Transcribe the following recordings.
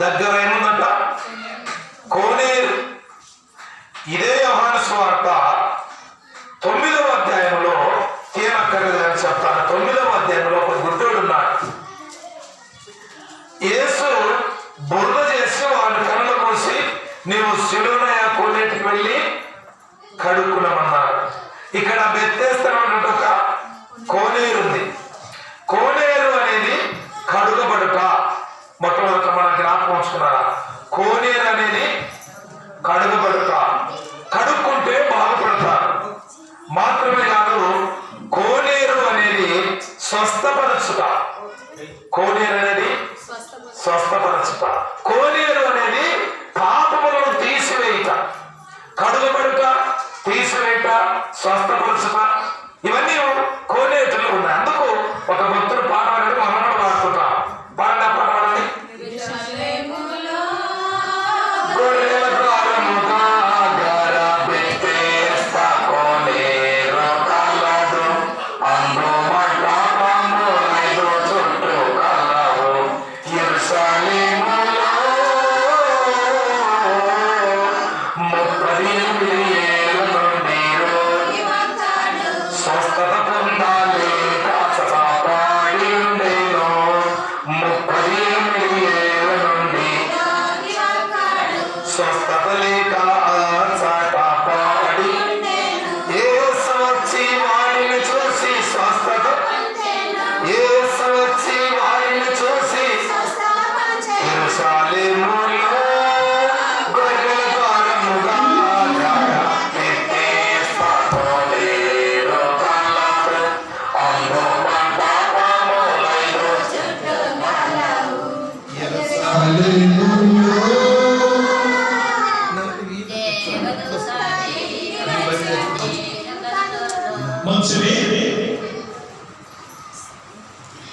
దగ్గర ఏముందంట? కోనేరు. ఇదే యోహాను సువార్త 9వ అధ్యాయంలో తీయనక్కర్లేదు అని చెప్తాను. 9వ అధ్యాయంలో ఒక గుడ్డోడు ఉన్నాడు. యేసు బురద చేసి వాడి కళ్ళు మూసి నీవు సిలువనయ కోనేటికి వెళ్ళి కడుక్కున్నామన్నాడు. ఇక్కడ బెత్తేస్తున్నటువంటి ఒక కోనేరు ఉంది. కోనేరు అనేది కడుగబడుట. మొట్టమొదట మనం జ్ఞాపకం ఉంచుకున్నారా? కోనేరు అనేది కడుగబడుట. కడుక్కుంటే బాగుపడతారు. మాత్రమే కాదు, కోనేరు అనేది స్వస్థపరచుట. కోనేరు అనేది స్వస్థపరచుట. కోనేరు అనేది పాపములను తీసివేయుట. కడుగబడుట, తీసివేయుట, స్వస్థపరచుట, ఇవన్నీ కోనేరులో ఉన్నాయి. అందుకు ఒక భక్తుడు పాడాలని మనం కూడా పాడుకుంటాం. పాడండి, పాడాలని.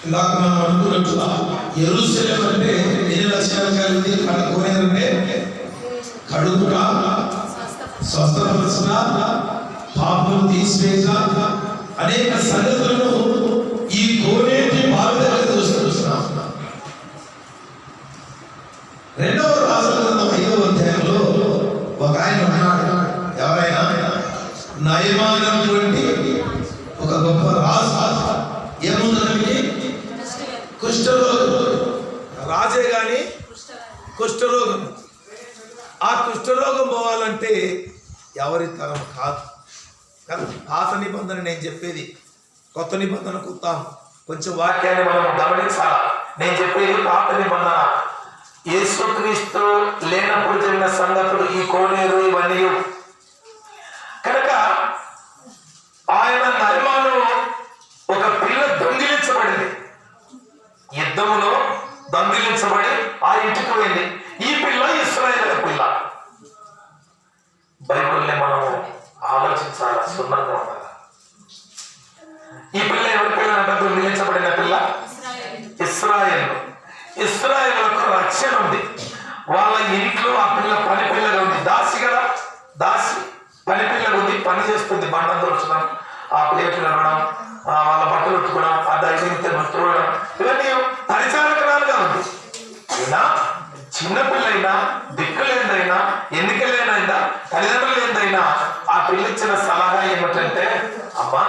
ఇందాక మనం అనుకున్నట్టుగా యెరూషలేము అంటే ఎన్ని లక్షణాలు కలిగింది? కోనేరు అంటే కడుగుట, స్వస్థపరచుట, పాపం తీసివేత, అనేక సంగతులను ఈ కోనేటి బావి దగ్గర చూస్తున్నాం. 2వ రాజుల గ్రంథం 5వ అధ్యాయంలో ఒక ఆయన ఉన్నాడు. ఎవరైనా నయమాన్ అనేటువంటి ఒక గొప్ప రాజు. ఏముందంటే కుష్ఠరోగం. రాజే గాని కుష్ఠరోగం. ఆ కుష్ఠరోగం పోవాలంటే ఎవరి తరం కాదు. పాత నిబంధన నేను చెప్పేది, కొత్త నిబంధన కుత్తాం. కొంచెం వాక్యాన్ని మనం గమనించాలా. నేను చెప్పేది పాత నిబంధన. యేసుక్రీస్తు లేనప్పుడు జరిగిన సంగతులు, ఈ కోనేరు, ఇవన్నీ. కనుక ఆయన నయమాను ఒక పిల్ల దొంగిలించబడింది. యుద్ధములో దొంగిలించబడి ఆ ఇంటికి పోయింది. ఈ పిల్ల ఇశ్రాయేలు పిల్ల. బైబిల్ని మనం ఆలోచించాలి, సున్నంగా ఉండాలి. ఈ పిల్ల ఎవరి పిల్ల అంటే దొంగిలించబడిన పిల్ల ఇశ్రాయేలు. ఇశ్రాయేలుకు రక్షణ ఉంది. వాళ్ళ ఇంట్లో ఆ పిల్ల పని పిల్లగా ఉంది. దాసి కదా, దాసి పని పిల్లగా ఉంది. పని చేస్తుంది. బండం దొరచడం, ఆ ప్లేట్లు అనడం, వాళ్ళ బట్టలు ఉట్టుకోవడం, ఆ దైవం చూడడం, ఇవన్నీ పరిచారకురాలుగా ఉంది. అయినా చిన్నపిల్లైనా, దిక్కులేదైనా, ఎన్నికలేనైనా, తల్లిదండ్రులు ఏందైనా ఆ పిల్ల ఇచ్చిన సలహా ఏమిటంటే, అమ్మా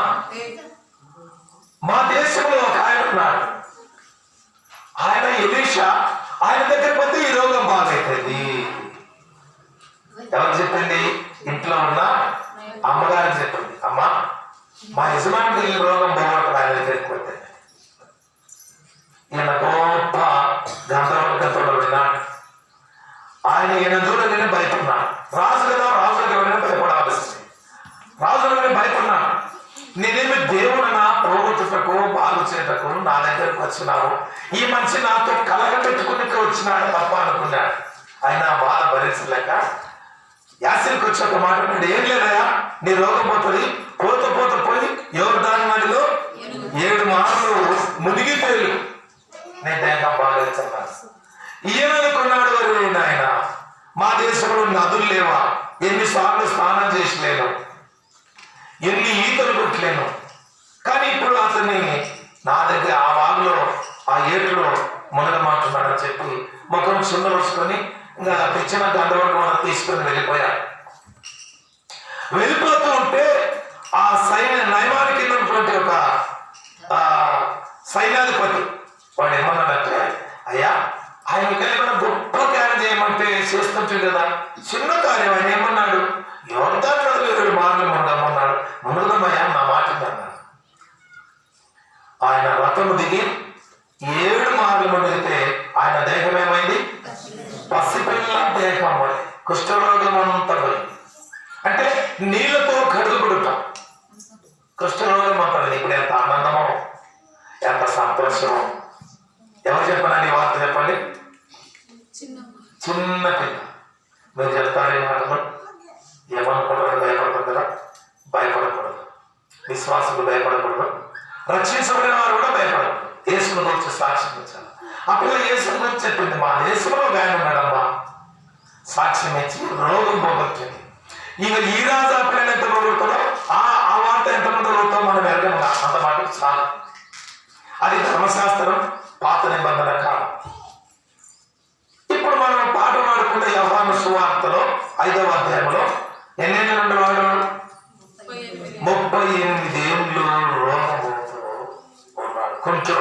మా దేశంలో ఒక ఆయన ఉన్నాడు, ఆయన ఎలీషా, ఆయన దగ్గర పోతే ఈ రోగం బాగైతుంది. ఎవరు చెప్పింది? ఇంట్లో ఉన్న అమ్మగారికి చెప్పింది. అమ్మా మా యజమానికి ఈ రోగం బాగుంటుంది, ఆయన దగ్గరికి పోతే. ఈయన గొప్ప గంధర్వుడు విన్నాడు. ఆయన ఈయన చూడగానే భయపడినాడు. రాజు కదా, రాజులకు ఎవరైనా భయపడాల్సింది. రాజులనే భయపడినాడు. నేనేమి దేవుడనా పోగొట్టుటకు, బాగు చేయటకు నా దగ్గరకు వచ్చినావు, ఈ మనిషి నాతో కలగ పెట్టుకుని వచ్చినాడు తప్ప అనుకున్నాడు. ఆయన బాధ భరించలేక యాసిరికి వచ్చి ఒక మాట, ఏం లేదయా, నీ రోగం పోతుంది, పోయి యోర్దాను నదిలో 7 మార్లు మునిగిపోయి నేను దేహం బాధించున్నాను. ఈయన కొన్నాడు వారు. ఆయన మా దేశంలో నదులు లేవా, ఎన్నిసార్లు స్నానం చేసలేను, ఎన్ని ఈతలు కొట్టలేను, కానీ ఇప్పుడు అతన్ని నా దగ్గర ఆ వాగులో, ఆ ఏట్లో మునగమంటున్నాడని చెప్పి ముఖం చుండరుచుకొని ఇంకా తెచ్చిన గంధవర్గం మనం తీసుకొని వెళ్ళిపోయాడు. వెళ్ళిపోతూ ఉంటే ఆ నయమానికి ఉన్నటువంటి ఒక సైన్యాధిపతి వాడు ఏమన్నాడంటే, అయ్యా ఆయన కలిగిన గొప్ప కార్యం చేయమంటే చేస్తుంటుంది కదా, చిన్న కార్యం. ఆయన ఏమన్నాడు, యోర్దాను నదిలో 7 మార్లు ఉండమన్నాడు. మునుగుదమయ్యా నా మాట అన్నాడు. ఆయన రథము దిగి 7 మార్లు మునిగితే ఆయన దేహం ఏమైంది, పసిపిల్ల దేహం అని, కుష్ఠరోగం అంతా పోయింది. అంటే నీళ్లతో కడుగుపడుతాం. కుష్ఠరోగం అంటారు. ఇప్పుడు ఎంత ఆనందమో, ఎంత సంతోషమో. ఎవరు చెప్పానండి వార్త? చెప్పండి. చిన్న పిల్ల. మీరు చెప్తారు మాటలు ఏమనుకుంటారు? భయపడతారు కదా. భయపడకూడదు. విశ్వాసులు భయపడకూడదు. రక్షించబడిన వారు కూడా భయపడకూడదు. యేసును గురించి సాక్ష్యం ఇచ్చారు. ఆ పిల్ల యేసును గురించి చెప్పింది, మా యేసులో గాయం ఉన్నాడమ్మా. సాక్ష్యం ఇచ్చి రోగం పోగొట్టింది. ఇక ఈ రాజు ఆ పిల్లని ఎంత పోగొడతాడో ఆ వార్త ఎంతమంది పోతాం మనం ఎరగనుగా. అంత మాటకు చాలు. అది ధర్మశాస్త్రం, పాత నిబంధన కాలం. ఇప్పుడు మనం పాట పాడుకుంటే యోహాను సువార్తలో 5వ అధ్యాయంలో ఎన్నేళ్ళు ఉండేవాడు? 38 ఏళ్ళు రోగంతో ఉన్నాడు. కొంచెం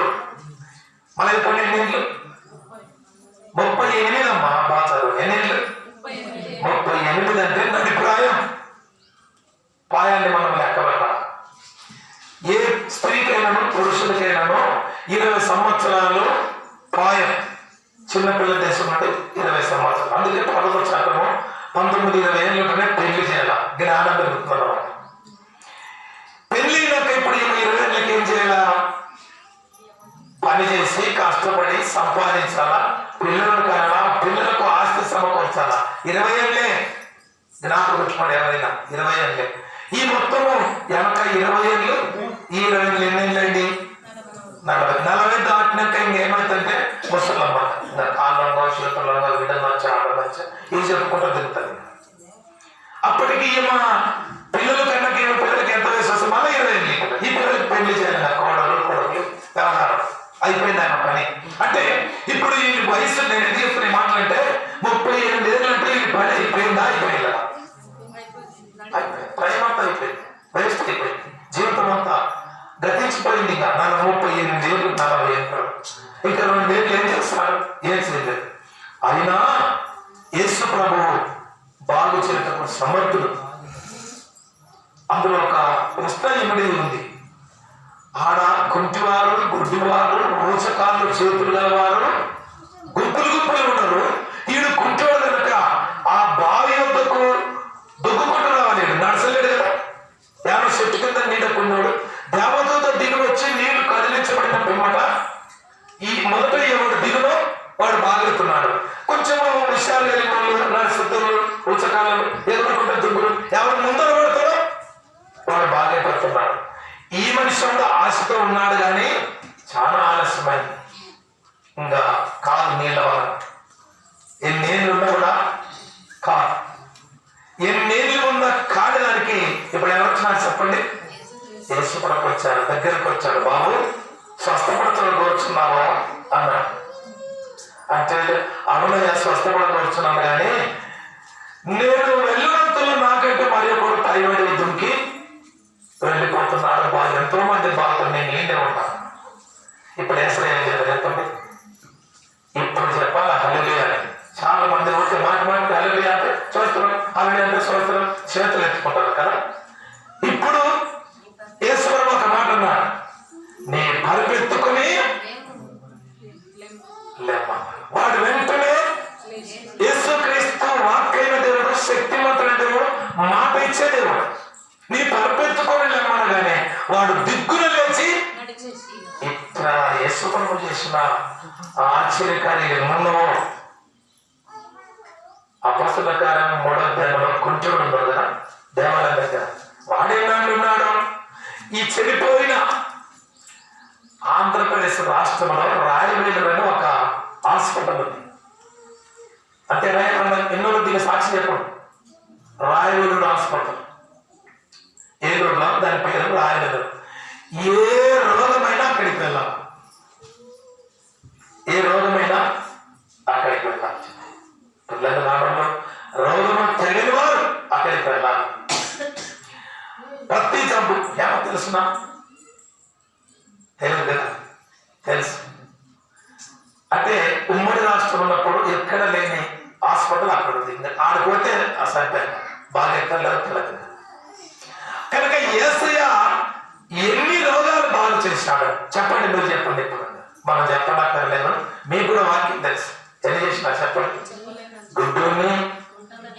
మన ఇప్పుడు ఎన్నేళ్ళు? 38 అమ్మా. బాచారు ఎన్నేళ్ళు? 38 అంటే నడిప్రాయం. పాయాన్ని మనం లెక్క పెట్టాలి. ఏ స్త్రీకైనాను పురుషులకైనాను 20 సంవత్సరాలు పాయం. చిన్నపిల్ల దేశం అంటే 20 సంవత్సరాలు. అందుకే 11వ శాతము 19-20 ఏళ్ళుంటేనే పెళ్లి చేయాల. జ్ఞానం పెరుగుతున్నమాట. పెళ్లినాక ఇప్పుడు 20 ఏళ్ళకి ఏం చేయాలా? పని చేసి కష్టపడి సంపాదించాలా, పిల్లలను కనాలా, పిల్లలకు ఆస్తి సమకూర్చాలా. 20 ఏళ్ళే జ్ఞాపకం పెట్టుకోండి. ఎవరైనా 20 ఏళ్ళే. ఈ మొత్తము వెనక 20 ఏళ్ళు, ఈ 20 ఏళ్ళు ఎన్నేళ్ళండి? 40 దాటినాక ఇంకేమైతుందంటే ముసలమ్మ. ఇంకా కాళ్ళంగా, చేతులంగా, విడనొచ్చా, ఆడనొచ్చా ఇవి చెప్పుకుంటూ తిరుగుతుంది. అప్పటికి మా పిల్లలు కన్నాక పిల్లలకి ఎంత వయసు వస్తుంది? మళ్ళీ 20 ఏళ్ళు. ఈ పిల్లలకి పెళ్లి చేయాలి. కోడలు కొడుకులు వ్యవహారం అయిపోయింది ఆయన పని. అంటే ఇప్పుడు ఈ వయసు నేను ఎందుకు చెప్తున్న మాటలంటే 38 ఏళ్ళు అంటే ఈ పని అయిపోయిందా? అయిపోయిందా? టైం అంతా అయిపోయింది. వయసు అయిపోయింది. జీవితం అంతా గతించిపోయింది. ఇంకా 38 ఏళ్ళు, 40 ఏళ్ళు. ఇంకా 2 ఏళ్ళు ఏం చేస్తారు? ఏం చేయలేదు. అయినా యేసు ప్రభువు బాగు చేయటం సమర్థుడు. అందులో ఒక ప్రశ్న ఇమిడి ఉంది. ఆడ కుంటివారు, గుడ్డివారు, మోసకాళ్ళు, చేతులు గలవారు గుంపులు గుంపులు ఉన్నారు. ఈడు కుంటివాడు కనుక ఆ బావి వద్దకు దొక్కుకుంటూ రావాలి. నడసలేడు కదా. ఎవరో చెట్టు కింద నీడకున్నాడు. దేవదూత దిగి వచ్చి నీళ్లు కదిలించబడిన పిమ్మట ఈ మొదట ఎవడు దిగులో వాడు బాగుతున్నాడు. కొంచెం విషయాలు కలిగిన వాళ్ళు, నడుస్తులు, ఉచకాలు, ఎదుర్కొంటే దుగ్గులు ఎవరు ముందర పడతారో వాడు బాగైపోతున్నాడు. ఈ మనిషి కూడా ఆశతో ఉన్నాడు కానీ చాలా ఆలస్యమైంది. ఇంకా కాదు నీళ్ళ వల్ల. ఎన్నేళ్ళు ఉన్నా కూడా కాదు. ఎన్నేళ్ళు ఉన్న కాడడానికి ఇప్పుడు ఎవరు వచ్చినారు చెప్పండి? యేసు కూడా వచ్చారు. దగ్గరకు వచ్చాడు. బాబు స్వస్థపడతలు కోరుచున్నావా అన్నాడు. అంటే అవునయ్యా స్వస్థపడ కోరుచున్నాను కానీ నేను వెళ్ళినంతలో నాకంటే మరి ఒకడు పైబడి దుంకి వెళ్ళిపోతున్నాడు. ఎంతో మంది బాగుంది. నేను ఏంటే ఉన్నాను. ఇప్పుడు ఏం చెప్పండి? ఇప్పుడు చెప్పాలి హల్లెలూయా అని. చాలా మంది ఓకే మాట హల్లెలూయా అంటే చూస్తున్నాం, హల్లెలూయా అంటే చూస్తున్నాం, చేతులు ఎత్తుకుంటారు కదా. ఇప్పుడు యేసుప్రభువు ఒక మాట అన్నాడు, నీ పరిపెత్తుకుని వాడు వెంటనే యేసుక్రీస్తు వాక్కైన దేవుడు, శక్తివంతుడైన దేవుడు, మాట ఇచ్చే దేవుడు. నీ పరిపెత్తుకొని లేమనగానే వాడు దిగ్గున లేచి ఇట్లా యేసుప్రభువు చేసిన ఆశ్చర్యకార్యము అపొస్తలుల కార్యం 3వ అధ్యాయంలో కుంటుడు ఉన్నాడు కదా దేవాలయం దగ్గర. వాడేనాడు ఉన్నాడు? ఈ చెడిపోయిన ఆంధ్రప్రదేశ్ రాష్ట్రంలో రాయవేలులోని ఒక హాస్పిటల్ ఉంది. అంటే ఎన్నో దీని సాక్షి చెప్పండి. రాయవేలు హాస్పిటల్ ఏలూరులో, దాని పేరు రాయవేలు. ఏ రోగమైనా అక్కడికి వెళ్ళాలి. ఏ రోగమైనా అక్కడికి వెళ్ళాలి. పిల్లలు రావడంలో రోగము తెలియని వారు అక్కడికి వెళ్ళాలి. ప్రతి జబ్బు ఏమో తెలుసునా? తెలియదు కదా, తెలుసు. అంటే ఉమ్మడి రాష్ట్రం ఉన్నప్పుడు ఎక్కడ లేని హాస్పిటల్ అక్కడ ఉంది. ఆడిపోతే అసలు బాగా ఎక్కడ లేదు తెలియదు. కనుక యేసయ్య ఎన్ని రోగాలు బాగు చేశాడు చెప్పండి, మీరు చెప్పండి. ఇప్పుడు మనం చెప్పనక్కర్లేదు, మీకు కూడా వాక్యం తెలుసు. ఎన్ని చేసినా చెప్పండి. గుడ్డుని,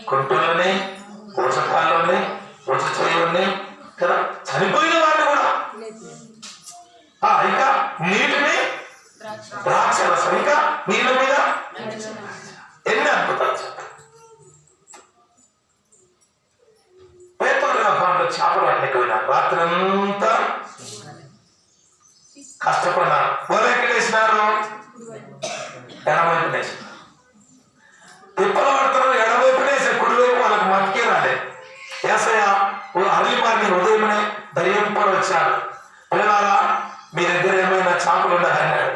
కుంటులని, ఊచకాళ్ళని, ఊచ చెయ్యుని కదా, చనిపోయిన వాడిని కూడా, ఇంకా నీటిని ద్రాక్ష రసం, ఇంకా నీళ్ళ మీద ఎన్ని అద్భుతాలు చెప్పండి. చేపలు పట్టలేకపోయినా రాత్రి అంతా కష్టపడినారు. వాళ్ళు ఎక్కడ వేసినారు? ఎడమవైపు వేసినారు. తిప్పలు పడుతున్నారు, ఎడమవైపునే వేసారు, కుడివైపు వాళ్ళకి మతికే రాలేదు. యేసయ్య అర్లీ మార్నింగ్ ఉదయమే దయ్యంపడు వచ్చాడు. పిల్లలారా మీ దగ్గర ఏమైనా చేపలు ఉండదన్నాడు.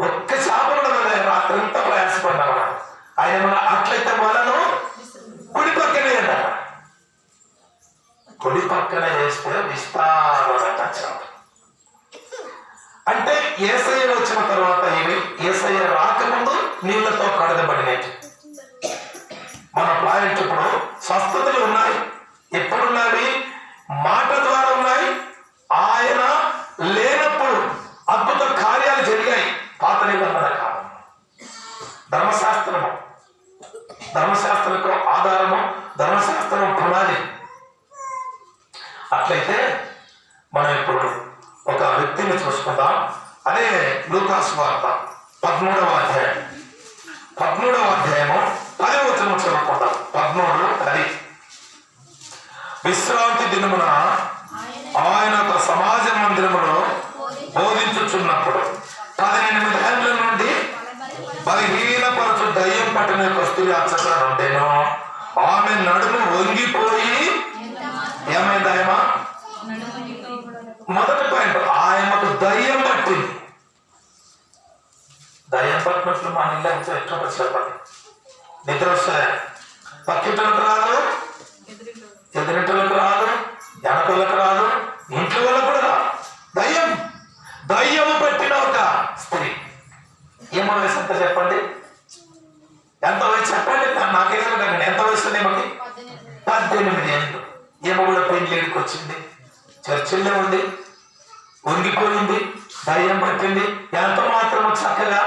ఒక్క చేపలు ఉండదు, రాత్రి అంతా ప్రయాసపడ్డారు. ఆయన ఏమన్నా అట్లయితే వాళ్ళను కుడి పక్కనే అన్నారు. కుడి పక్కన వేస్తే విస్తారమైన చేప. అంటే యేసయ్య వచ్చిన తర్వాత ఇవి యేసయ్య రాకముందు నీళ్లతో కడగబడినట్టు. మన పాయింట్ ఇప్పుడు స్వస్థతలు ఉన్నాయి. ఎప్పుడున్నవి? మాట ద్వారా ఉన్నాయి. ఆయన లేనప్పుడు అద్భుత కార్యాలు జరిగాయి. పాత నిబంధన కాలం ధర్మశాస్త్రకు ఆధారము, ధర్మశాస్త్రం పునాది. అట్లయితే మనం ఇప్పుడు ఒక వ్యక్తిని చూసుకుందాం. అదే లూకాసు వార్త 13వ అధ్యాయం 10వ వచనం చదువుకుందాం. 13:10. విశ్రాంతి దినమున ఆయన ఒక సమాజ మందిరములో బోధించుచున్నప్పుడు 18 ఏళ్ల నుండి బలహీనపరచు దయ్యం పట్టిన కస్తూరి అచ్చట ఉండెను. ఆమె నడుము వంగిపోయి ఏమైంది? ఆయమ మొదటి పాయింట్, ఆయనకు దయ్యం పట్టింది. దయ్యం పట్టినట్లు మన ఇల్లు ఎట్లా చెప్పండి. నిద్ర వస్తాయా? పక్కింటలకు రాదు, ఎదురింటలకు రాదు, వెనకలకు రాదు, ఇంట్లో వాళ్ళకు కూడా రాదు. దయ్యము పట్టిన ఒక స్త్రీ. ఏమో వయసు ఎంత చెప్పండి? ఎంత వయసు చెప్పండి, నాకేదో ఎంత వయసు ఉంది? మాకు 18 ఏళ్ళు. ఏమో కూడా పెళ్ళిడికి వచ్చింది, చర్చిల్లో ఉంది, వంగిపోయింది, దయ్యం పట్టింది. ఎంత మాత్రం చక్కగా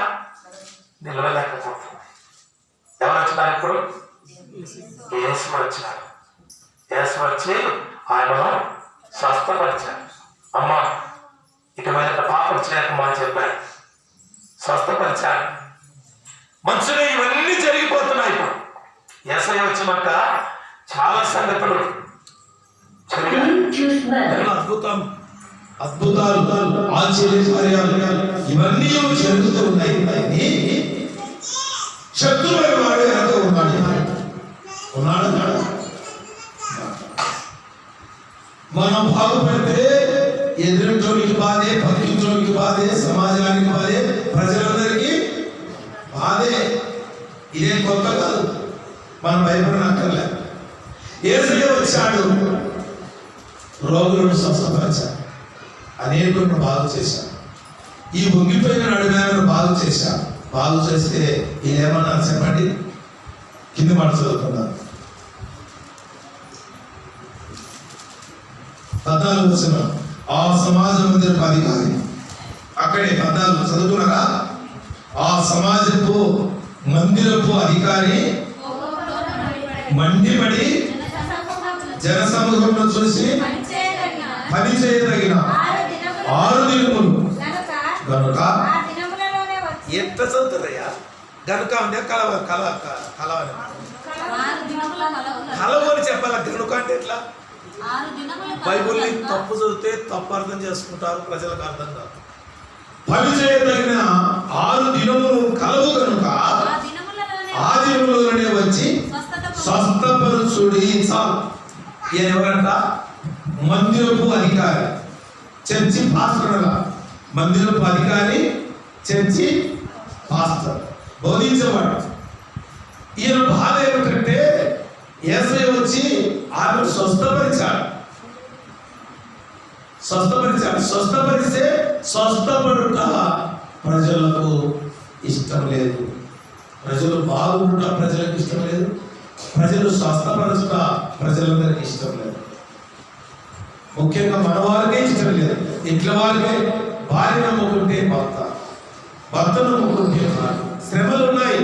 నిలవలేకపోతుంది. ఎవరు వచ్చినారు ఇప్పుడు? యేసు వచ్చినారు. యేసు వచ్చి ఆయనను స్వస్థపరిచారు. అమ్మా ఇక మీద పాపం చేయకమ్మా అని చెప్పారు, స్వస్థపరిచారు. మంచిగా ఇవన్నీ జరిగిపోతున్నాయి. ఇప్పుడు యేసయ్య వచ్చినాక చాలా సంగతులు అద్భుతాలు, ఆశ్చర్యకార్యాలు ఇవన్నీ జరుగుతూ ఉన్నాయి. శత్రువైన వాడు వెనక ఉన్నాడు. మనం బాగుపడితే ఎదురింటోనికి బాధే, పక్కింటోనికి బాధే, సమాజానికి బాధే, ప్రజలందరికీ బాధే. ఇదేం కొత్త కాదు, మనం భయపడనక్కర్లే. యేసయ్య వచ్చాడు, రోగులను స్వస్థపరిచాడు, అనేకులను బాగు చేశాడు. ఈ వంగిపోయిన నడుమేలను బాగు చేశాడు. బాగు చేస్తే ఇదేమన్నా చెప్పండి. కింద మాట చదువుతున్నారు. 14వ వచనం. ఆ సమాజ మందిరపు అధికారి అక్కడే 14 చదువుకున్నారా? ఆ సమాజపు మందిరపు అధికారి మండిపడి జనసమూహంలో చూసి పని చేయదగిన 6 దినములు గనుక. ఎంత చదువుతారయ్యా? గనుక ఉందే కలవని చెప్పాలా? గనుక అంటే ఎట్లా? బైబుల్ని తప్పు చదివితే తప్పు అర్థం చేసుకుంటారు, ప్రజలకు అర్థం కాదు. పని చేయదగిన 6 దినములు కలవు కనుక ఆ దినములలోనే వచ్చి స్వస్థపరుచుడి. చాలు. ఈయన ఎవరంట? మందిరపు అధికారి, చర్చి పాస్టర్. మందిరపు అధికారి, చర్చి పాస్టర్, బోధించేవాడు. ఈయన బాధ ఏమిటంటే యేసయ్య వచ్చి ఆమెను స్వస్థపరిచాడు. స్వస్థపరిస్తే స్వస్థపడుట ప్రజలకు ఇష్టం లేదు. ప్రజలు బాగుండుట ప్రజలకు ఇష్టం లేదు. ప్రజలు స్వస్థపరచుట ప్రజలందరికీ ఇష్టం లేదు. ముఖ్యంగా మన వారికే ఇష్టం లేదు. ఇంట్లో వారికే భార్య నమ్ముకుంటే భర్త నమ్ముకుంటే భార్య. శ్రమలు ఉన్నాయి.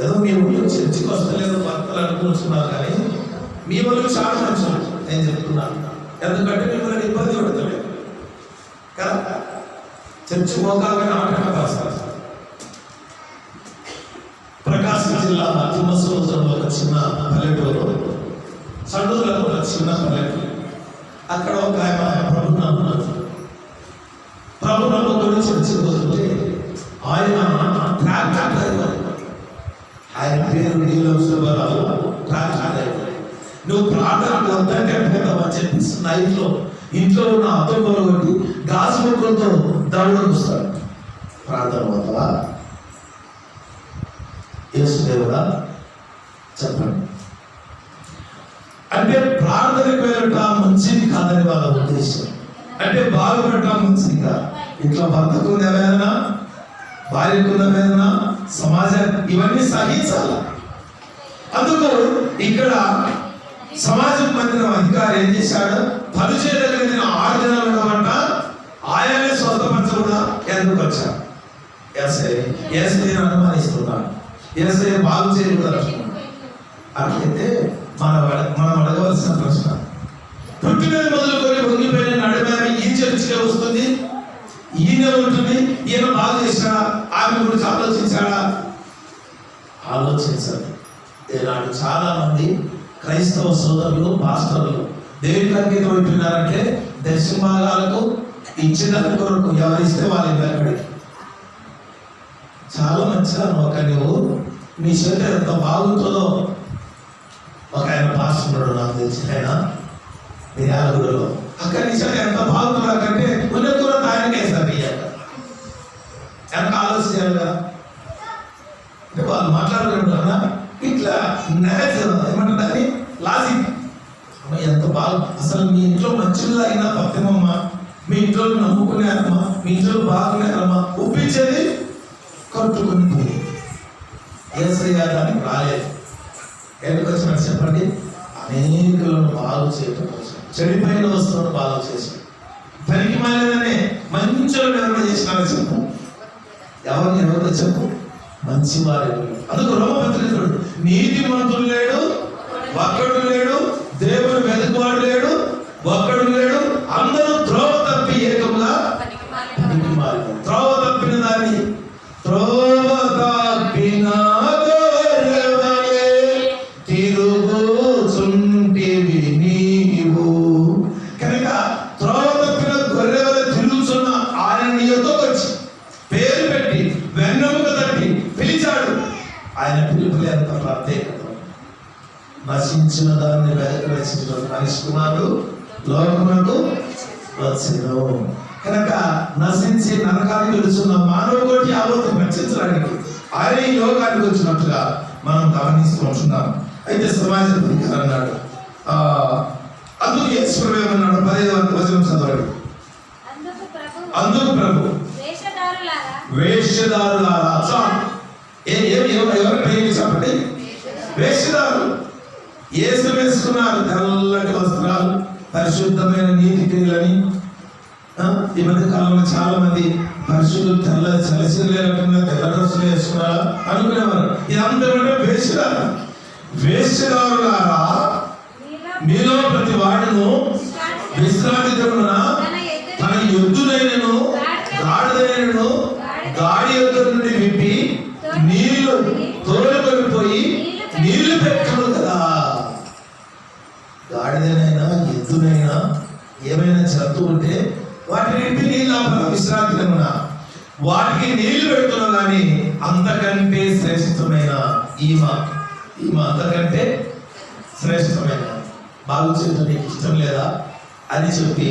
ఏదో మీ ఊళ్ళో చర్చికి వస్తలేదు భర్తలు అనుకుంటున్నారు, కానీ మీ వాళ్ళు చాలా మంచి నేను చెప్తున్నాను. ఎందుకంటే మిమ్మల్ని ఇబ్బంది పడతలేదు కదా. చర్చి మోకాలుగా ఆటగా రాస్తారు. ప్రకాశం జిల్లా తిమ్మసముద్రంలో ఒక చిన్న పల్లెటూరు, సండూరులో ఒక చిన్న పల్లెటూరు. అక్కడ ఒక ఆయన ప్రభు నమ్ముకొని చర్చికి వస్తుంటే ఆయన ట్రాక్టర్ డ్రైవర్. ఆయన పేరు నీలం సుబ్బారావు, ట్రాక్టర్ డ్రైవర్. నువ్వు ప్రార్థనకు వద్దంటే పోతావని చెప్పేసి నైట్లో ఇంట్లో ఉన్న అద్దం కొట్టి గాజు ముక్కలతో దౌడకు వస్తాడు. ప్రార్థన పోతావా? యేసుదేవుడా చెప్పండి అంటే ప్రార్థనకు వెళ్ళటం మంచిది కాదని వాళ్ళ ఉద్దేశం. అంటే బాగుపడటం మంచిది కాదు. ఇంట్లో భర్తకు ఉన్న వేదన, భార్యకు ఉన్న వేదన, సమాజానికి ఇవన్నీ సహించాలి. అందుకు ఇక్కడ సమాజ మందిరం అధికారి ఏం చేశాడు? పని చేయగలిగిన 6 దినాలు ఉండమంట. ఆయనే స్వస్థపరచకుండా ఎందుకు వచ్చాడు? యేసయ్యను అనుమానిస్తున్నాడు. యేసయ్య బాగు చేయకూడదు. అట్లయితే మనం అడగవలసిన ప్రశ్న, పుట్టినది మొదలుకొని వంగిపోయిన నడిమేమి ఈ చర్చికే వస్తుంది, ఈయన ఉంటుంది, ఈయన బాగు చేశాడా, ఆమె గురించి ఆలోచించాడా? ఆలోచించాలి. ఈనాడు చాలా మంది క్రైస్తవ సోదరులు, పాస్టర్లు దేనికి అంకితం అయిపోయినారంటే దశభాగాలకు ఇచ్చేదాని కొరకు ఎవరిస్తే వాళ్ళు వెళ్ళబడి. చాలా మంచిగా ఒక నువ్వు నీ చేత ఎంత బాగుంటుందో. ఒక ఆయన పాస్టర్ నాకు తెలిసి ఆయన యాలగూడలో అక్కడ నీ చేత ఎంత బాగుంటుందో కంటే ఉన్న కూడా ఆయనకే సార్ వెనక ఆలోచించాలి కదా. అంటే వాళ్ళు మాట్లాడుకుంటున్నా ఇట్లా ఏమంటుందని లాజిక్. ఎంత బాగా అసలు మీ ఇంట్లో మంచిగా అయినా పత్యమమ్మా, మీ ఇంట్లో నమ్ముకున్నారమ్మా, మీ ఇంట్లో బాగున్నారమ్మా, ఒప్పించేది కట్టుకుని పోయి యేసయ్య దానికి రాలేదు. ఎందుకు వచ్చినట్టు చెప్పండి? అనేకులను బాగు చేయడం కోసం, చెడిపోయిన వస్తువులను బాగు చేసి, పనికి మాలేదనే మంచులను ఎవరైనా చేసినారో చెప్పు. ఎవరితో చెప్పు? మంచివారు. అందుకు రోమపత్రికుడు నీతిమంతుడు లేడు, ఒక్కడు లేడు, దేవుడు వెతుకువాడు లేడు, ఒక్కడు లేడు, అందరూ త్రోవ తప్పి ఏకంగా త్రోవ తప్పిన దాన్ని త్రోవ తప్పిన తిరుగుచుంటివి నీవు. కనుక త్రోవ తప్పిన గొర్రె వల్ల తిరుగుతున్న ఆయన నీ యొద్దకు వచ్చి పేరు పెట్టి వెన్నెముక తట్టి పిలిచాడు. ఆయన పిలుపులు ఎంత ప్రత్యేకత. నశించిన దాన్ని వెతకరించడం మనిషికున్నాడు, లోకమునకు వచ్చెను. కనుక నశించి నరకానికి వెళుతున్న మానవ కోటి యావత్తు రక్షించడానికి ఆయన ఈ లోకానికి వచ్చినట్టుగా మనం గమనిస్తూ ఉంటున్నాం. అయితే సమాజం అన్నాడు. అందుకు యేసు ఏమన్నాడు? 15వ వచనం చదవండి. అందుకు ప్రభు వేషధారులారా. ఎవరు పేరు చెప్పండి? వేషధారులు. యేసు వేసుకున్నారు తెల్లటి వస్త్రాలు, పరిశుద్ధమైన నీతి క్రియలని. ఈ మధ్య కాలంలో చాలా మంది పరిశుద్ధులు చలచలేకుండా తెల్ల డ్రెస్సులు వేసుకున్నారు అనుకునేవారు. ఇదంతా వేషధారు. వేషధారులారా, మీలో ప్రతి వాడును విశ్రాంతి దినమున తన ఎద్దునైనను గాడిదైనను గాడి యొద్ద నుండి విప్పి నీళ్లు తోలుకొని పోయి నీళ్లు పెట్టను కదా. గాడిదనైనా ఎద్దునైనా ఏమైనా జంతువు ఉంటే వాటిని విప్పి నీళ్ళు విశ్రాంతి దినమున వాటికి నీళ్లు పెడుతున్నావు. కానీ అంతకంటే శ్రేష్టమైన ఈమె అంతకంటే శ్రేష్టమైన బాగు చేయడం నీకు ఇష్టం లేదా అని చెప్పి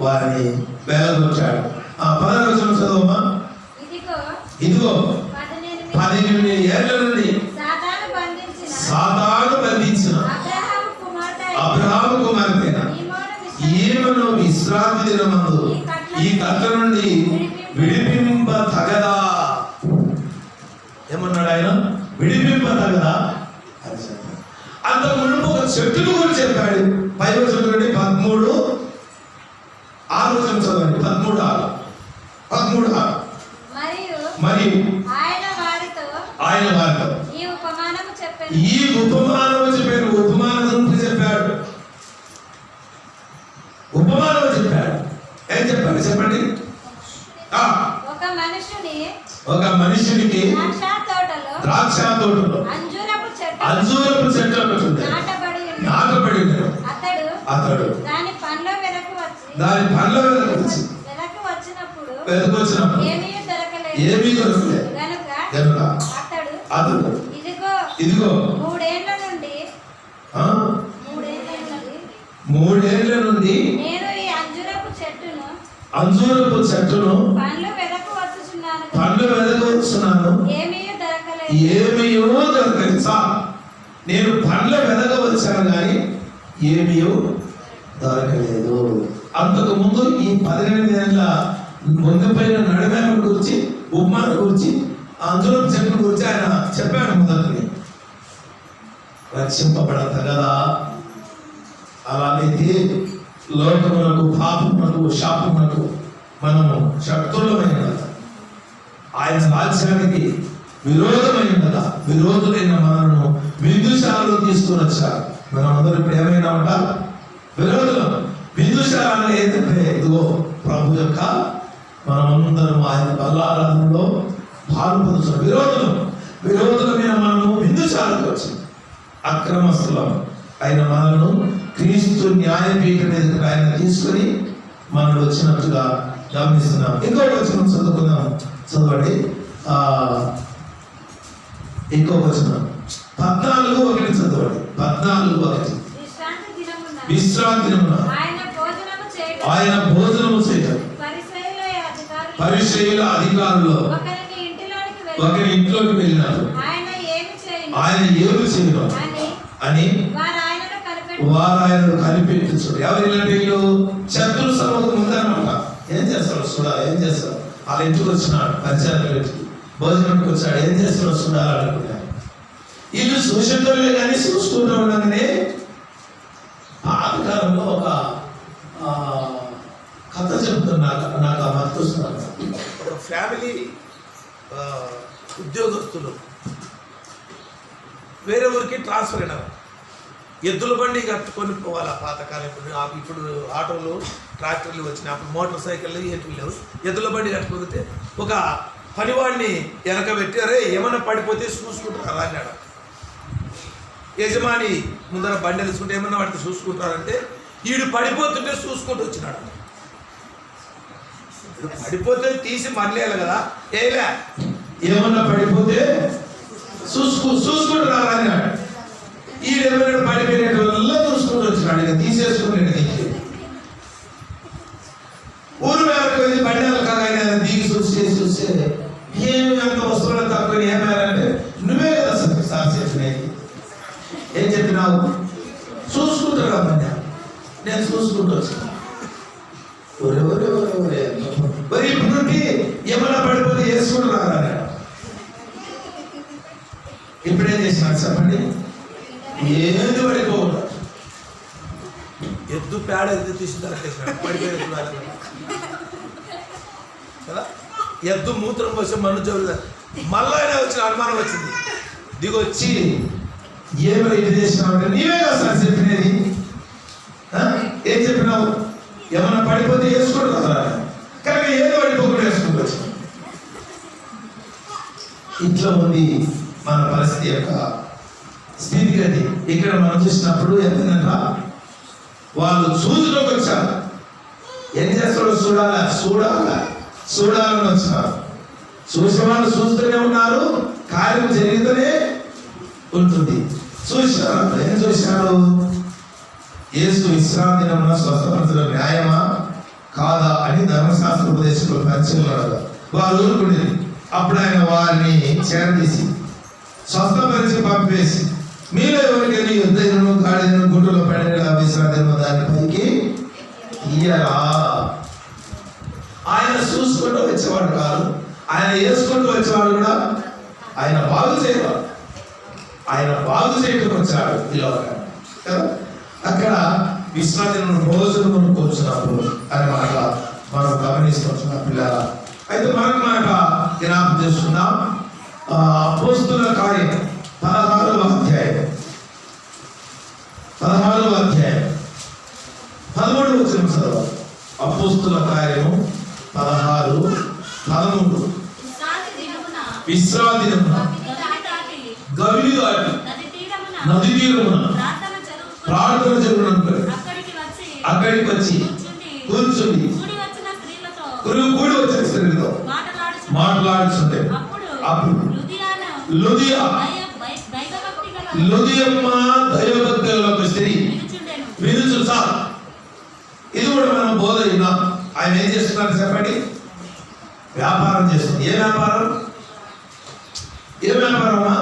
వారిని వేలగొచ్చాడు. 16వ వచనం చదవమ్మా. ఇదిగో 18 ఏళ్ల నుండి సాతాను బంధించిన అబ్రహాము కుమార్తె ఈమెను విశ్రాంతి దినమందు ఈ కట్ల నుండి విడిపింప తగదా. ఏమన్నాడు ఆయన? విడిపింప తగదా అని చెప్పాడు. అంతకు మునుపు ఒక చెట్టును గురించి చెప్పాడు. 5వ వచనం నుండి 13:6 చదవండి. 13:6 మరియు ఆయన వారితో ఈ ఉపమానము చెప్పాడు. ఉపమానం చెప్పాడు. ఏం చెప్పాడు చెప్పండి? ఒక మనుషునికి ద్రాక్ష తోటలో అంజూరపు చెట్టు ఒకటి ఉంది, నాటబడి అతడు దాని పండ్ల వెనక వచ్చి వెనకొచ్చినప్పుడు ఏమీ దొరకలేదు కనుక అతడు ఇదిగో 3 ఏళ్ల నుండి నేను ఈ అంజూరపు చెట్టును పండ్లు వెదక వచ్చున్నాను, ఏమీయో దొరకలేదు. నేను పండ్ల వెదక వచ్చాను కానీ ఏమీయో దొరకలేదు. అంతకు ముందు ఈ 18 ఏళ్ళ వంగిపోయిన నడిమేమ గురించి, ఉపమానం గురించి, అంజూరపు చెట్టు గురించి ఆయన చెప్పాడు. మొదటిని రక్షింపబడత కదా. అలాగైతే లోకములకు, పాపములకు, శాపములకు మనము శత్రులమైన ఆయన రాజ్యానికి విరోధమైనదా విరోధులైన మనను విందుశాలలో తీసుకుని వచ్చారు. మనం అందరూ ఇప్పుడు ఏమైనా ఉంటారు? విరోధులు. విందుశాల ఏంటంటే ఇదిగో ప్రభు యొక్క మనమందరం ఆయన బల్లారాధనలో పాల్పొందుతున్నాం. విరోధులమైన మనము విందుశాలకు వచ్చి అక్రమస్తులం ఆయన మనలను క్రీస్తు న్యాయపీఠం మీదకి ఆయన తీసుకొని మనం వచ్చినట్టుగా గమనిస్తున్నాం. ఇంకొక వచనం చదువుకుందాం. చదవండి. ఇంకో వచనం 14:1 చదవండి. 14:1 విశ్రాంతి దినమున ఆయన భోజనము చేయడం పరిసయ్యుల అధికారులు ఒకరి ఇంట్లోకి వెళ్ళినారు. ఆయన ఏమి చేయడం అని వారు ఆయనను కనిపెట్టించారు. ఎవరు ఇలాంటి శత్రు సభకు ముందనమాట. ఏం చేస్తారు చూడాలి, ఏం చేస్తారు? వాళ్ళ ఇంటికి వచ్చినాడు, పరిచయానికి ఇంటికి భోజనానికి వచ్చాడు, ఏం చేస్తారో చూడాలనుకున్నాడు. వీళ్ళు చూసేటోళ్ళే కానీ చూసుకుంటూ ఉండగానే పాతకాలంలో ఒక కథ చెప్తున్నారు. నాకు ఆ మద్దతు వస్తున్నారు. ఒక ఫ్యామిలీ ఉద్యోగస్తులు వేరే ఊరికి ట్రాన్స్ఫర్ అయినారు. ఎద్దుల బండి కట్టుకొని పోవాలి. పాతకాలం ఇప్పుడు ఆటోలు, ట్రాక్టర్లు వచ్చినాయి. అప్పుడు మోటార్ సైకిళ్ళు ఏంటి లేవు. ఎద్దుల బండి కట్టుకుంటే ఒక పనివాడిని వెనక పెట్టి, అరే ఏమన్నా పడిపోతే చూసుకుంటారా అన్నాడు. యజమాని ముందర బండి వేసుకుంటే ఏమన్నా వాడితే చూసుకుంటారంటే వీడు పడిపోతుంటే చూసుకుంటూ వచ్చినాడు. పడిపోతే తీసి మరలేయాలి కదా, ఏలే ఏమన్నా పడిపోతే చూసుకుంటారా అన్నాడు. ఈ ఎవరైనా పడిపోయిన వల్ల చూసుకుంటూ వచ్చినాడు. ఇక తీసేసుకుని ఊరు మేరకు బండి కాగానే దిగి చూస్తే ఏమి అంత వస్తువులు తక్కువ ఏమారంటే నువ్వే కదా సార్ చెప్పినది. ఏం చెప్పినావు? చూసుకుంటారా బండి? నేను చూసుకుంటూ వచ్చాను. మరి ఇప్పుడు నుండి ఏమన్నా పడిపోతే వేసుకుంటున్నారా? ఇప్పుడేం చేసినాడు చెప్పండి? ఏది పడిపోకుండా ఎద్దు పేడ ఎద్దు తీసి దాచేసినాడు. పడిపోయిన కదా. ఎద్దు మూత్రం పోసి మన్ను చదువు మళ్ళీ అయినా వచ్చిన అనుమానం వచ్చింది. దిగొచ్చి ఏమైనా ఇది చేసినావు? నీవే కదా సార్ చెప్పినది. ఏం చెప్పినావు? ఏమన్నా పడిపోతే వేసుకోడు కదా. కనుక ఏది పడిపోకుండా వేసుకుంటూ వచ్చి ఇట్లా ఉంది మన పరిస్థితి యొక్క స్థితిగతి. ఇక్కడ మనం చూసినప్పుడు ఏంటంట, వాళ్ళు చూసులోకి వచ్చారు. ఏం చేస్తాడో చూడాలని వచ్చినారు. చూసిన వాళ్ళు చూస్తూనే ఉన్నారు, కార్యం జరిగితేనే ఉంటుంది. చూసినారు. ఏం చూసినారు? యేసు విశ్రాంతి దినమున స్వస్థపరచడం న్యాయమా కాదా అని ధర్మశాస్త్ర ఉపదేశకులు పరిచయం. వాళ్ళు ఊరుకునేది అప్పుడు ఆయన వారిని చేరదీసి స్వస్థపరిచి పంపేసి, మీలో ఎవరికైనా యుద్ధను గాడిదను గుట్టులో పడిన విశ్రాంతి దాని పైకి తీయరా. ఆయన చూసుకుంటూ వచ్చేవాడు కాదు, ఆయన వేసుకుంటూ వచ్చేవాడు కూడా. ఆయన బాగు చేయవాడు, ఆయన బాగు చేయటం వచ్చాడు ఈ లోకాన్ని కదా. అక్కడ విశ్రాంతి భోజనమును కూర్చున్నప్పుడు అని మాట మనం గమనిస్తున్నాం పిల్లల. అయితే మనకు జ్ఞాపకం చేసుకుందాం. అపోస్తుల కార్యం 16వ అధ్యాయం 13వ వచనం చదవాలి. అపోస్తుల కార్యము 16:13. విశ్రాంతి దినమున గవిని దాటి నది తీరమున ప్రార్థన జరుగును. అక్కడికి వచ్చి కూర్చుండి కూడి వచ్చిన స్త్రీలతో మాట్లాడుతుంటే అప్పుడు లుదియమ్మ దైవభక్తులకు స్త్రీ వినుచు. సార్ ఇది కూడా మనం బోధ విన్నాం. ఆయన ఏం చేస్తున్నారు చెప్పండి? వ్యాపారం చేస్తుంది. ఏ వ్యాపారం? వ్యాపారమా?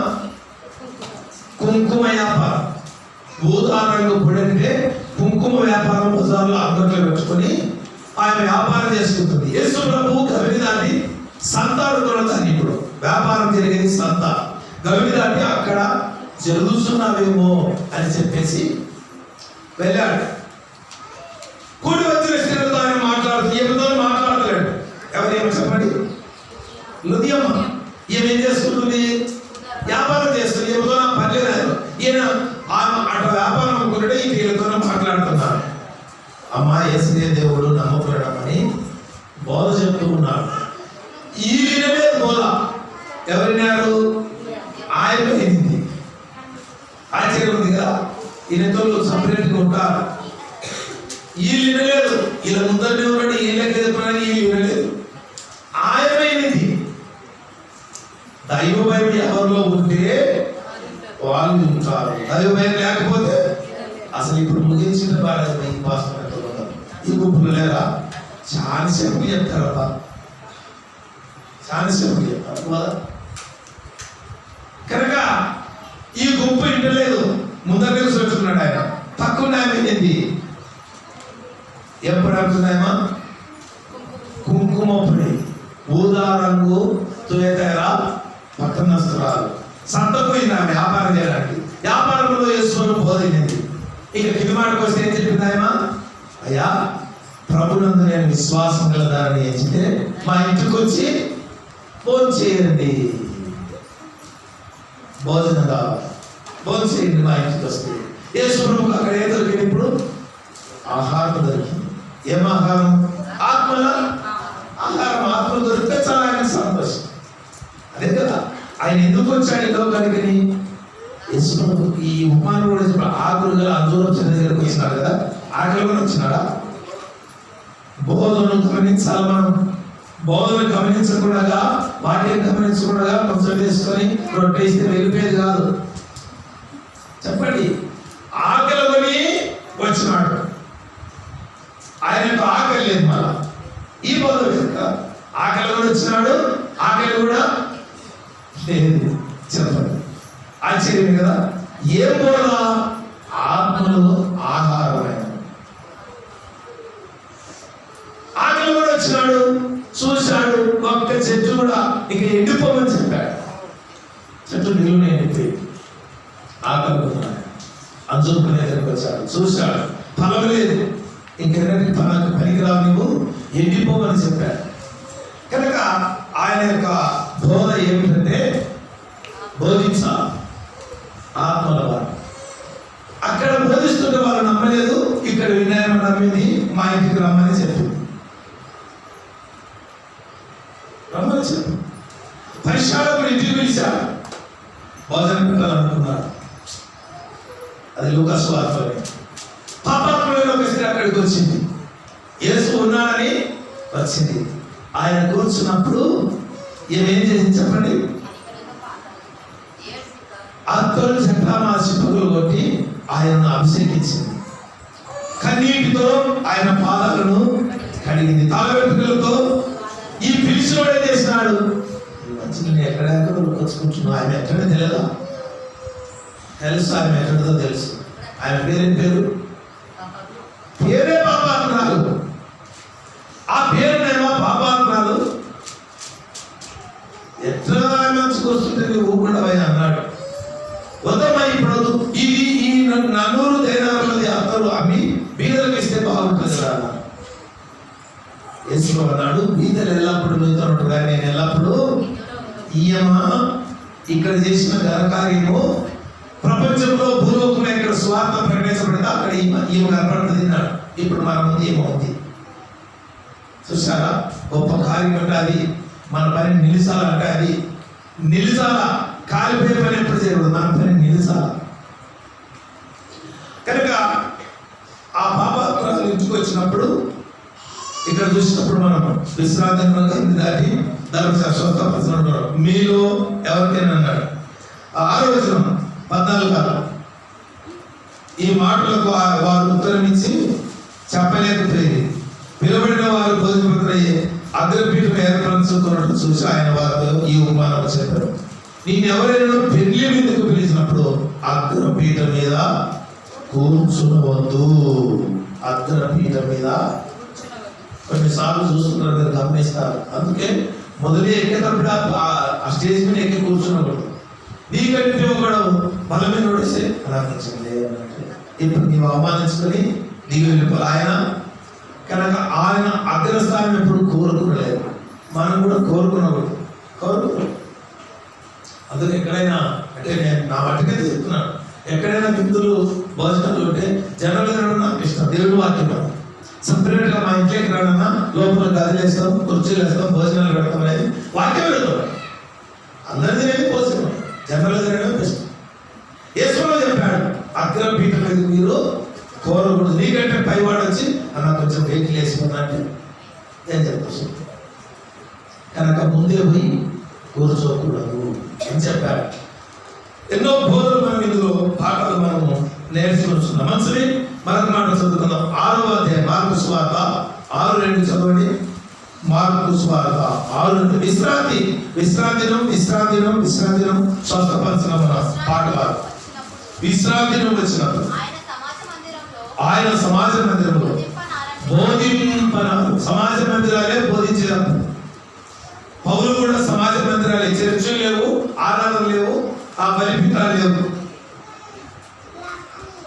కుంకుమ వ్యాపారం. ఊదారంగు పొడి అంటే కుంకుమ వ్యాపారం బజార్లో అంగట్లో పెట్టుకొని ఆయన వ్యాపారం చేసుకుంటుంది. యేసు ప్రభువు గవిని దాటి సంతాడుతున్న దాన్ని ఇప్పుడు వ్యాపారం జరిగేది సంత. గవిని దాటి అక్కడ జరుగుతున్నావేమో అని చెప్పేసి వెళ్ళాడు. కూడి వచ్చిన స్త్రీలతో ఆయన మాట్లాడుతూ ఏమితో మాట్లాడలేడు. ఎవరేమో చెప్పండి? లుదియమ్మ. ఈమె ఏం చేసుకుంటుంది? వ్యాపారం చేస్తుంది. ఏమితో నా పని లేదు. ఈయన అటు వ్యాపారం అనుకుంటే ఈ వీళ్ళతో మాట్లాడుతున్నారు. అమ్మా యేసయ్య దేవుడు నమ్మకూడమని బోధ చెప్తూ ఉన్నాడు. ఈ వినలేదు బోధ. ఎవరినారు? ఆయన వినింది. ఆశ్చర్యం ఉంది కదా. ఈయనతో సపరేట్గా ఉంటారు. వీళ్ళు వినలేదు. వీళ్ళ ముందరనే ఉన్నాడు. వీళ్ళకి ఎదుర్కొనని వీళ్ళు వినలేదు. ఆయన వినింది. దైవ భయం ఎవరిలో ఉంటే వాళ్ళు ఉంటారు. దైవ భయం లేకపోతే అసలు ఇప్పుడు ముగించిన బాగా ఈ భాష ఈ గుంపులు లేరా? చాలా సేపు చెప్తారబ్బా, చాలా సేపు చెప్తారు కదా. కనుక ఈ గుంపు ఇంటలేదు. ముందర తెలిసి వచ్చున్నాడు ఆయన. తక్కువ ఏమైంది? ఎప్పుడు అంటున్నాయమా? కుంకుమ పొడి, ఊదా రంగు తుయతెర పట్టణస్తురాలు సంతపోయింది ఆమె వ్యాపారం చేయడానికి. వ్యాపారంలో యేసును బోధించింది. ఇక కింది మాటకు వస్తే ఏం చెప్పిందాయమా? అయ్యా ప్రభునందు నేను విశ్వాసం కలదారని ఎంచితే మా ఇంటికి వచ్చి భోజనం చేయండి, భోజనం కావాలి, భోజనం చేయండి మా ఇంటికి వస్తే. యేసు ప్రభువుకు అక్కడ ఏం దొరికింది? ఇప్పుడు ఆహారం దొరికింది. ఏం ఆహారం? ఆత్మల ఆహారం. ఆత్మ దొరికితే చాలా ఆయన సంతోషం. అదే కదా ఆయన ఎందుకు వచ్చాడు ఈ లోకానికి? యేసు ప్రభు ఈ ఉపమానం కూడా ఆకులు గల అందరూ చిన్న దగ్గరకు వచ్చినాడు కదా. ఆకలి కూడా వచ్చినాడా? బోధనను గమనించాలి మనం. బోధన గమనించకుండా, వాటిని గమనించకుండా కొంచెం వేసుకొని రొట్టేస్తే వెళ్ళిపోయేది కాదు. చెప్పండి. ఆకలి కొని వచ్చినాడు. ఆయనకు ఆకలి లేదు. మళ్ళా ఈ బోధ లేదు. ఆకలి కూడా వచ్చినాడు, ఆకలి కూడా లేదు. చెప్పండి. ఆశ్చర్యం కదా. ఏం బోధ? ఆత్మలో ఆహారమైన. ఆకలి కూడా వచ్చినాడు, చూశాడు. ఒక్క చెట్టు కూడా ఇక ఎండిపోమని చెప్పాడు. చెట్టు నీళ్ళు ఎండిపోయి ఆకలి అంజుకునే దగ్గరికి వచ్చాడు. చూశాడు, ఫలం లేదు. ఇంకెన్నటికి పనికిరావు, నువ్వు ఎండిపోమని చెప్పాడు. కనుక ఆయన యొక్క బోధ ఏమిటంటే బోధించాలి ఆత్మల వారు. అక్కడ బోధిస్తుంటే వాళ్ళు నమ్మలేదు. ఇక్కడ వినయం నమ్మింది. మా ఇంటికి రమ్మని చెప్పింది. రమ్మని చెప్పి పరిశాలకు ఇంటికి పిలిచారు. భోజనం పెట్టాలనుకున్నారు. అది లూకా సువార్తలో. పాపాత్మలో ఒక స్త్రీ అక్కడికి వచ్చింది. యేసు ఉన్నాడని వచ్చింది. ఆయన కూర్చున్నప్పుడు ఏమేం చేసింది చెప్పండి? అత్తలు చక్రమాసి పగులు కొట్టి ఆయనను అభిషేకించింది. కన్నీటితో ఆయన పాదాలను కడిగింది. తాళ వెంట్రుకలతో ఈ పిలిచినోడు ఏం చేసినాడు? నేను ఎక్కడెక్కడ కొచ్చుకుంటున్నాను. ఆయన ఎక్కడో తెలియదా? తెలుసు, ఆయన ఎక్కడదో తెలుసు. ఆయన పేరేం పేరు? పేరే పాపాత్మురాలు. ఆ పేరునేమో పాపాత్మురాలు. ఎట్లా మంచుకు వస్తుంటే నువ్వు కూడా పోయి అన్నాడు. వద్దమ్మా, ఇప్పుడు ఇది ఈ 400 దేనారులది అత్తరు అమ్మి బీదలకు ఇస్తే బాగుంటుంది కదా అన్నాడు. యేసు అన్నాడు, బీదలు ఎల్లప్పుడూ మీతో ఉంటారు, కానీ నేను ఎల్లప్పుడూ ఈయమా. ఇక్కడ చేసిన ఘనకార్యము ప్రపంచంలో భూలోకంలో ఇక్కడ స్వార్థ ప్రకటించబడింది, అక్కడ ఈమె కనపడుతుంది తిన్నాడు. ఇప్పుడు మన ముందు ఏమో ఉంది చూసారా? గొప్ప కార్యం అంటే అది మన పని నిలిచాలంటే అది నిలిచాలా. కాలిపోయే పని ఎప్పుడు చేయకూడదు, మన పని నిలిచాలా. కనుక ఆ పాపాత్మురాలు ఇంటికి వచ్చినప్పుడు ఇక్కడ చూసినప్పుడు మనం విశ్రాంతి దాటి ధర్మశాస్త్ర మీలో ఎవరికైనా అన్నాడు. 6వ వచనం 14 ఈ మాటలకు వారు ఉత్తరం ఇచ్చి చెప్పలేకపోయింది. పిలువబడిన వారు భోజనపత్రయ్యే అగ్రపీఠం ఏర్పరచుకున్నట్టు చూసి ఆయన వారితో ఈ ఉపమానం చెప్పారు. నేను ఎవరైనా పెళ్లి మీదకు పిలిచినప్పుడు అగ్రపీఠం మీద కూర్చునవద్దు. అగ్రపీఠం మీద కొన్నిసార్లు చూస్తున్నారు, మీరు గమనిస్తారు. అందుకే మొదటి ఎక్కేటప్పుడు ఆ స్టేజ్ మీద ఎక్కి కూర్చున్నప్పుడు నీకంటే కూడా బలమైన నడిస్తే అలాగించండి అన్నట్టు. ఇప్పుడు నీవు అవమానించుకొని నీకు వెళ్ళిపోవాలి. ఆయన కనుక ఆయన అగ్రస్థానం ఎప్పుడు కోరుకోలేదు, మనం కూడా కోరుకున్నప్పుడు కోరుకున్నాం. అందుకే ఎక్కడైనా అంటే నేను నా మట్టుకే చెప్తున్నాను, ఎక్కడైనా విందులు భోజనాలు ఉంటే జనాలు నాకు ఇష్టం. దేవుడి వాక్యం సపరేట్గా మా ఇంట్లోకి రాడన్నా లోపల గదిలు వేస్తాం, కుర్చీలు వేస్తాం, భోజనాలు పెడతాం అనేది వాక్యం పెడతాం. అందరిది నేను భోజనం జనాలు తినడం బెస్ట్. యేసులో చెప్పాడు, అగ్రపీఠం మీద మీరు కోరకూడదు. నీకంటే పైవాడు వచ్చి అన్న కొంచెం వెహికల్ వేసుకున్నా అంటే నేను చెప్పచ్చు. కనుక ముందే పోయి కూర్చోకూడదు అని చెప్పాడు. ఎన్నో బోధనలు మనం ఇందులో పాఠాలు మనము నేర్చుకుంటున్నాం. మంచిది, మరొక మాట చదువుకుందాం. 6వ అధ్యాయం మార్కు సువార్త 6:2 చదవండి. మార్కు సువార్త 6:2 విశ్రాంతి విశ్రాంతినం విశ్రాంతినం విశ్రాంతినం స్వస్థపరచడం మన పాట కాదు. విశ్రాంతినం వచ్చినప్పుడు ఆయన సమాజ మందిరంలో సమాజ మందిరాలే బోధించినప్పుడు పౌలు కూడా సమాజ మందిరాలే, చర్చలు లేవు, ఆరాధన లేవు, ఆ బలిపీఠాలు లేవు.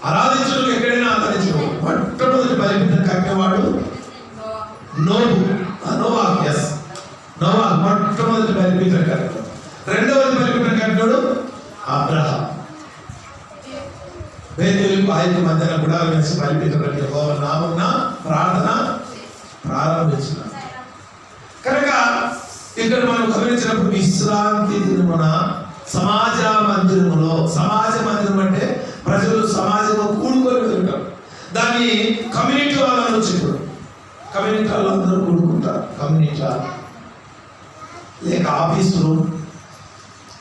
ఆరాధించడం ఎక్కడైనా ఆరాధించడం. మొట్టమొదటి బలిపీఠం కట్టేవాడు నోవా మొట్టమొదటి బలిపీఠం కట్టడం. రెండవది బలిపీఠం కట్టాడు అబ్రహాం. బేతేలుకు 5 మధ్యన గుడాలు వేసి బలిపీఠం కట్టే నామమున ప్రార్థన ప్రారంభించిన. కనుక ఇక్కడ మనం గమనించినప్పుడు విశ్రాంతి దినమున సమాజ మందిరం అంటే ప్రజలు సమాజంలో కూడుకొని వెళ్తారు. దాన్ని కమ్యూనిటీ వాళ్ళని చెప్పారు. కమ్యూనిటీ వాళ్ళు అందరూ కూడుకుంటారు. కమ్యూనిటీ లేక ఆఫీసులు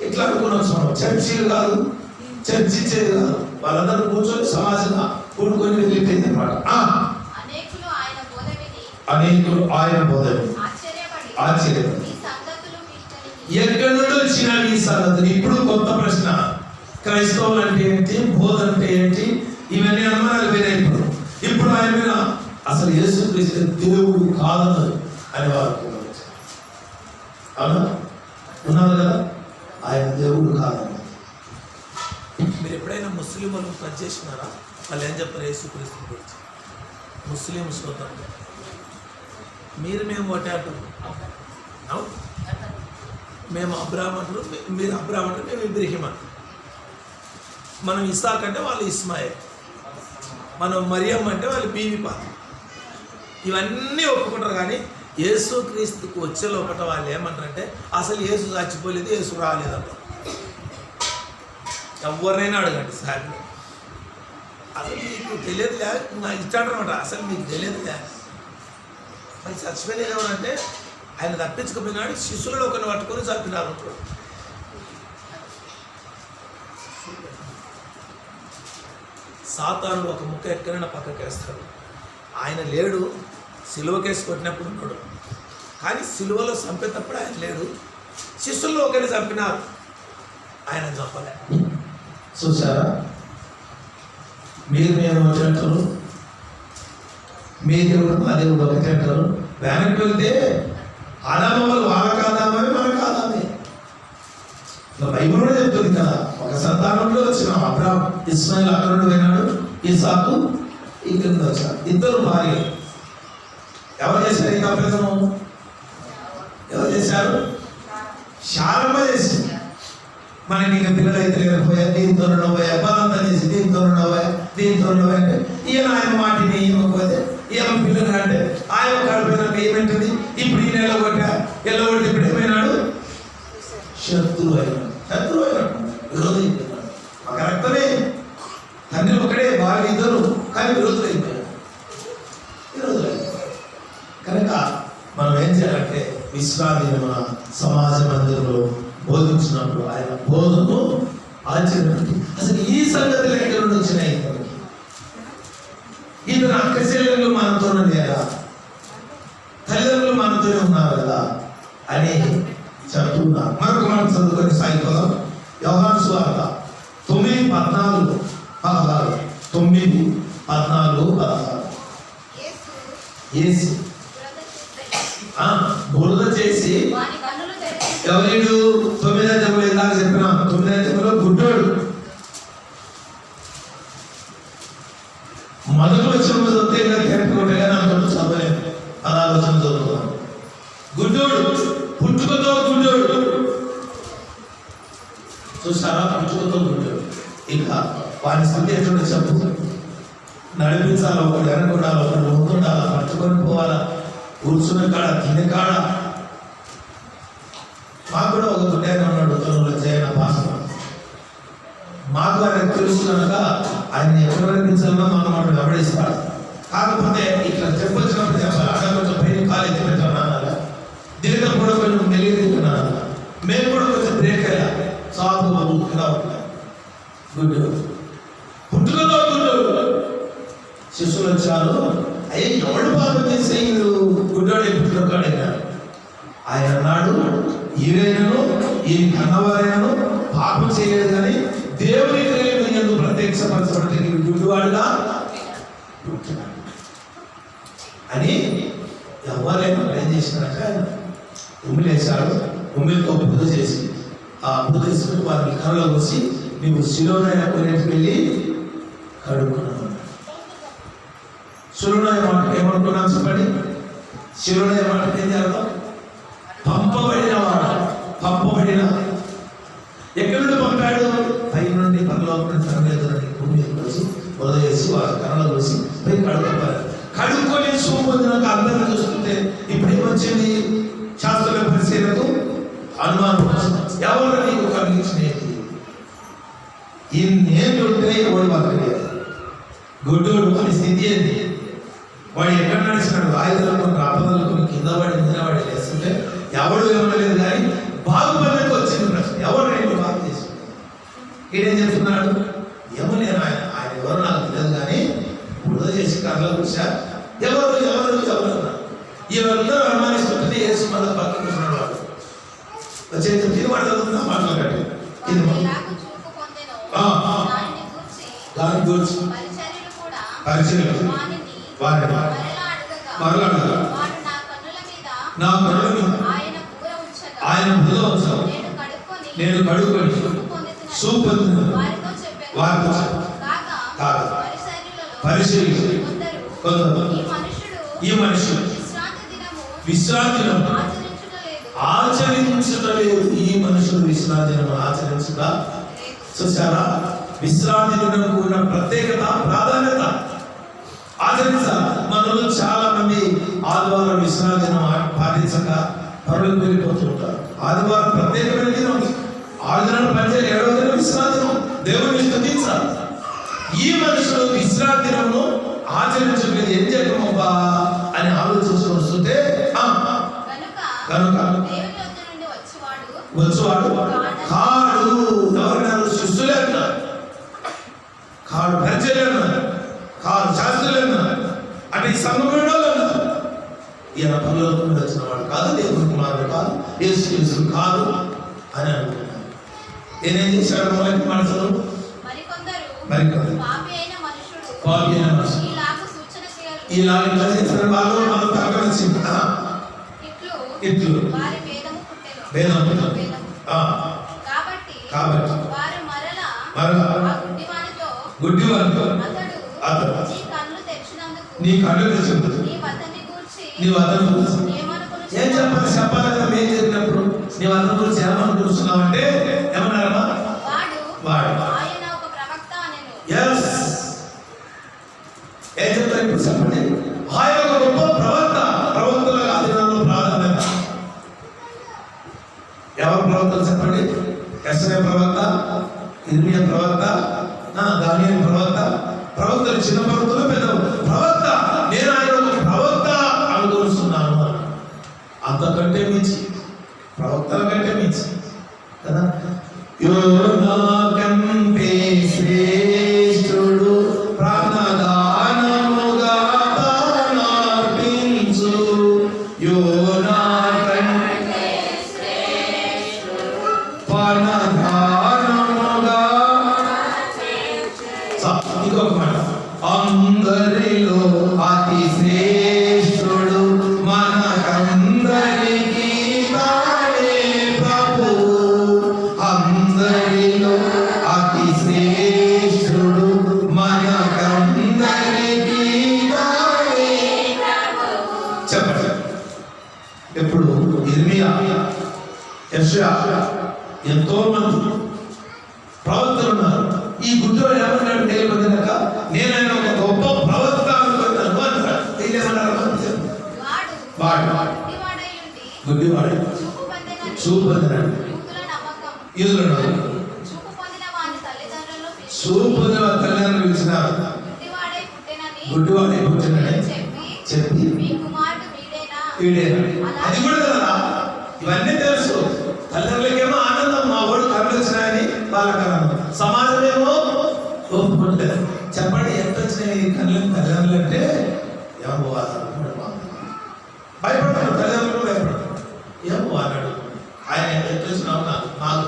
ఇట్లా అనుకున్నాం. చర్చీలు కాదు, చర్చించేది కాదు, వాళ్ళందరూ కూర్చొని సమాజంగా కూడుకొని వెళ్ళిపోయింది అనమాట. అనేకులు ఆయన బోధ ఆశ్చర్యపడి ఎక్కడి నుండి వచ్చిన ఈ సంగతులు. ఇప్పుడు కొత్త ప్రశ్న, క్రైస్తవులు అంటే ఏంటి, బోధ అంటే ఏంటి, ఇవన్నీ అనుమానాలు వేరే. ఇప్పుడు ఆయన మీద అసలు యేసుక్రీస్తు దేవుడు కాదన్నది అని వారు అవునా ఉన్నారు కదా, ఆయన దేవుడు కాదన్నది. మీరు ఎప్పుడైనా ముస్లిం వాళ్ళు టచ్ చేసినారా? వాళ్ళు ఏం చెప్పారు యేసుక్రీస్తు గురించి? ముస్లిం సోదరులు మేము ఒకటే అంటారు, మేము అబ్రాహం అంటారు, మీరు అబ్రాహం అంటారు, మేము ఇబ్రహీం అంటారు. మనం ఇస్సాక్ అంటే వాళ్ళు ఇస్మాయిల్, మనం మరియం అంటే వాళ్ళు బీవీపా. ఇవన్నీ ఒప్పుకుంటారు. కానీ యేసుక్రీస్తుకు వచ్చే లోపల వాళ్ళు ఏమంటారంటే అసలు యేసు చచ్చిపోలేదు, యేసు రాలేదంటారు. ఎవరినైనా అడగండి సార్, అసలు మీకు తెలియదులే, నాకు ఇచ్చాడనమాట, అసలు మీకు తెలియదులే. మరి చచ్చిపోయినది ఎవరంటే ఆయన తప్పించుకుపోయినాడు, శిష్యులలో ఒకరిని పట్టుకొని చంపినారు. సాతానుడు ఒక ముక్క ఎక్కడైనా పక్కకి వేస్తాడు. ఆయన లేడు, సిలువకేసి కొట్టినప్పుడు ఉన్నాడు, కానీ సిలువలో చంపేటప్పుడు ఆయన లేడు, శిష్యుల్లో ఒకరిని చంపినారు, ఆయన చంపలే. చూసారా, మీరు నేను ఒకటి అంటారు, మీ దేవుడు మా దేవుడు ఒకటి అంటారు. వెనక్కి వెళ్తే ఆదాము వాళ్ళు వాళ్ళకి ఆదామే మనకు ఆదామే. బైబిల్ కూడా చెప్తుంది కదా, ఒక సంతానంలో వచ్చిన అబ్రాహాం ఇస్మాయిల్ అక్కడ నుండి పోయినాడు, ఇస్సాకు ఇక్కడ వచ్చాడు. ఇద్దరు భార్య. ఎవరు చేశారు ఈ తప్పిదము? ఎవరు చేశారు? శారమ్మ చేసింది. మనకి ఇంకా పిల్లలు అయితే లేకపోయా, దీంతో పోయా, బలంతా చేసి దీంతో పోయా అంటే ఈయన ఆయన మాటిని ఇవ్వకపోతే ఈయన పిల్లలు అంటే ఆయన కడిపోయినాక ఏమేంటది, ఇప్పుడు ఈయన ఎల్లగొట్టి ఇప్పుడు ఏమైనాడు? శత్రువు అయినాడు. విరోధి అయిపోయినాడు. ఒక రక్తమే, తండ్రి ఒకడే, భార్య ఇద్దరు, కానీ విరోధులు అయిపోయారు. కనుక మనం ఏం చేయాలంటే విశ్రాంతి మన సమాజ మందిరంలో బోధించినప్పుడు ఆయన బోధను ఆచరించి అసలు ఈ సంగతులు ఎక్కడ నుండి వచ్చినాయి? ఇతను అక్క చెల్లెళ్ళు మనతోనే లేరా, తల్లిదండ్రులు మనతోనే ఉన్నారు కదా అని చెప్తున్నారు. మరొక మనం చదువుకొని సాగిపోదాం. యోహాను సువార్త 9:14-16. 9:14-16. యేసు బురద చేసి ఎవరు? 9వ అధ్యాయంలో ఇందాక చెప్పినాం. 9వ అధ్యాయంలో గుడ్డోడు మొదటి వచ్చిన చదివితే కరెక్ట్గా నాకు చదవలేదు. 16వ వచనం చదువుతున్నాం. గుడ్డోడు, పుట్టుకతో గుడ్డోడు. చూసారా, పుట్టుకతో గుడ్డోడు. ఇంకా వాని స్థితి ఎట్లుంటే చెప్పు. నడిపించాలి, ఒకటి వెనకుండాలి, ఒకటి ముందుండాలి, పట్టుకొని పోవాలా, కూర్చున్న కాడ తినే కాడ. మాకు కూడా ఒక గుడ్డాయన ఉన్నాడు, తొలగ జయన భాషణ. మాకు ఆయన తెలుసు కనుక ఆయన ఎక్కడ నడిపించాలన్నా మనం అక్కడ గమనిస్తాడు. కాకపోతే ఇట్లా చెప్పొచ్చినప్పుడు చెప్పాలి, అక్కడ కొంచెం పైన కాలు ఎత్తి పెట్టాను అనాలి, దీనితో కూడా కొంచెం మెలిగి తింటున్నాను, మేము కూడా కొంచెం బ్రేక్ అయ్యాలి. సాగు ఇలా ఉంటాయి. గుడ్డు పుట్టుకతో గుడ్డు. శిష్యులు వచ్చారు, అయ్యే ఎవడు పాపం చేసే గుడ్డోడే పుట్టుకాడైనాడు. ఆయన అన్నాడు, ఈయనను ఈ కన్నవారైనను పాపం చేయలేదు కానీ దేవుని క్రియలు ఎందుకు ప్రత్యక్షపరచబడితే గుడ్డివాడుగా పుట్టినాడు అని. ఎవరైనా ఏం చేసినారంటే ఆయన ఉమ్మిలేశాడు. ఉమ్మిలతో బుద్ధ చేసి ఆ బుద్ధ చేసుకుని వారిని కర్రలో పోసి నీవు శిలోనైనా కొనేటికి వెళ్ళి కడుక్కున్నాను. శిలోనయ మాటకి ఏమనుకున్నాను చెప్పండి? శిలోనయ మాటకి ఏం చేద్దాం? పంపబడిన వాడు. పంపబడిన ఎక్కడి నుండి పంపాడు? పై నుండి పరలోకం తరగతి భూమి వచ్చి బురద చేసి వారి కర్రలో పోసి పోయి కడుక్కోవాలి. కడుక్కొని సోమొందినాక అందరిని చూస్తుంటే ఇప్పుడు ఏమొచ్చింది? శాస్త్రుల పరిశీలనకు అనుమానం వచ్చింది. ఎవరు నీకు కలిగించినది? ఇన్నేళ్ళు ఉంటే ఎవడు బతకలేదు. గుడ్డోడు అని స్థితి ఏంటి? వాడు ఎక్కడ నడిచినాడు? ఆయుధాలను రాపదలను కింద పడి మీద పడి లేస్తుంటే ఎవడు ఏమనలేదు. కానీ బాగుపడడానికి వచ్చింది ప్రశ్న, ఎవరు నేను బాగు చేసుకున్నాడు? ఈయనేం చెప్తున్నాడు? ఏమలేను ఆయన ఎవరు నాకు తెలియదు కానీ బురద చేసి కర్రలో కూర్చా ఎవరు ఎవరు ఎవరు అన్నారు. ఇవరందరూ అనుమానిస్తుంటే యేసు మళ్ళీ పక్కన కూర్చున్నాడు. వాడు వచ్చే తినబడతా మాట్లాడండి. ఇది దాని గురించి పరిచయం వారి మరలా నా కళ్ళ మీద ఆయన బురద ఉంచావు, నేను కడుక్కొని సూపు వారితో పరిశీలి కొందరు ఈ మనుషుడు విశ్రాంతి ఆచరించలేదు. ఈ మనుషుడు విశ్రాంతి ఆచరించుట. చూసారా, విశ్రాంతి కూడిన ప్రత్యేకత, ప్రాధాన్యత ఆచరించాలి. మనలో చాలా మంది ఆదివారం విశ్రాంతి పాటించక పరులకు వెళ్ళిపోతుంటారు. ఆదివారం ప్రత్యేకమైన దినం. 6 దినాలు పనిచేయాలి, 7వ దినం విశ్రాంతి దినం. దేవుని స్తుతించాలి. ఈ మనుషులు విశ్రాంతి దినమును ఆచరించలేదు. ఏం చేయటమబ్బా అని ఆలోచించి వస్తుంటే కనుక వచ్చేవాడు కాడు. ఎవరన్నారు? శిష్యులే అన్నారు. కాడు పరిచయం అన్నారు. కాడు శాస్త్రులు అన్నారు. అంటే ఈ సంఘంలో అన్నారు. ఈయన పనులకు వచ్చిన వాడు కాదు, దేవుని కుమారుడు కాదు, యేసు కాదు అని అనుకున్నాను. నేనేం చేశాడు మొదటి మనసులో మరికొందరు పాపి అయిన మనుషుడు ఇలాగ ఇట్లా చేసిన వాళ్ళు మనం ప్రకటించి ఇట్లు భేదం కాబట్టి మరలా గుడ్డివానితో అతడు నీ కళ్ళు తెచ్చినందుకు నీ వద్దను గురించి ఏం చెప్పాలి కదా ఏం జరిగినప్పుడు నీ వద్దను గురించి ఏమనుకుంటున్నావు అంటే ఏమన్నారమ్మా వాడు ఎస్ ఏం చెప్తారు ఇప్పుడు చెప్పండి. ఆయన ఒక గొప్ప ప్రవక్తల ఆధీనంలో ప్రాధాన్యత. ఎవరు ప్రవక్తలు చెప్పండి? యెషయా ప్రవక్త, ఇర్మియా ప్రవక్త, దానియేలు ప్రవక్తలు చిన్న ప్రవక్తలు పెద్ద ప్రవక్త. నేను ఆయన ఒక ప్రవక్త అనుకుంటున్నాను. అంతకంటే మించి ప్రవక్తల కంటే మించి కదా. యోనా కంటే శ్రేష్ఠుడు ప్రాణదానముగా తానర్పించు. యోనా కంటే ప్రాణదానముగా ఇంకొక మాట, అందరిలో అతి శ్రేష్ఠుడు మనకందరికీ తానే ప్రభు. అందరిలో అతి శ్రేష్ఠుడు మనకందరికీ తానే చెప్పండి. ఎప్పుడు ఇర్మియా, యెషయా ఎంతో మంది ప్రవక్తలు ఉన్నారు. ఈ గుడ్డోడు ఏమన్నాడు? తెలియక నేను ఆయన ఒక గొప్ప ప్రవక్త అనుకున్నాను అంటాడు. తెలియమన్నారు వాడు గుడ్డివాడు చూపొందినాడు ఈదుల చూపు పొందిన తల్లిదండ్రులు పిలిచినారు. గుడ్డివాడే పుట్టినని చెప్పి వీడేనా అది కూడా కదా. ఇవన్నీ తెలుసు. తల్లిదండ్రులకేమో ఆనందం, మా వాడు కళ్ళు వచ్చినాయని వాళ్ళకి ఆనందం. సమాజమేమో ఒప్పుకుంటారు. చెప్పండి ఎంత వచ్చినాయి కళ్ళు తల్లిదండ్రులు అంటే ఏమో భయపడతారు. తల్లిదండ్రులు భయపడతారు. ఏమో అన్నాడు ఆయన ఎంత వచ్చినావు నాకు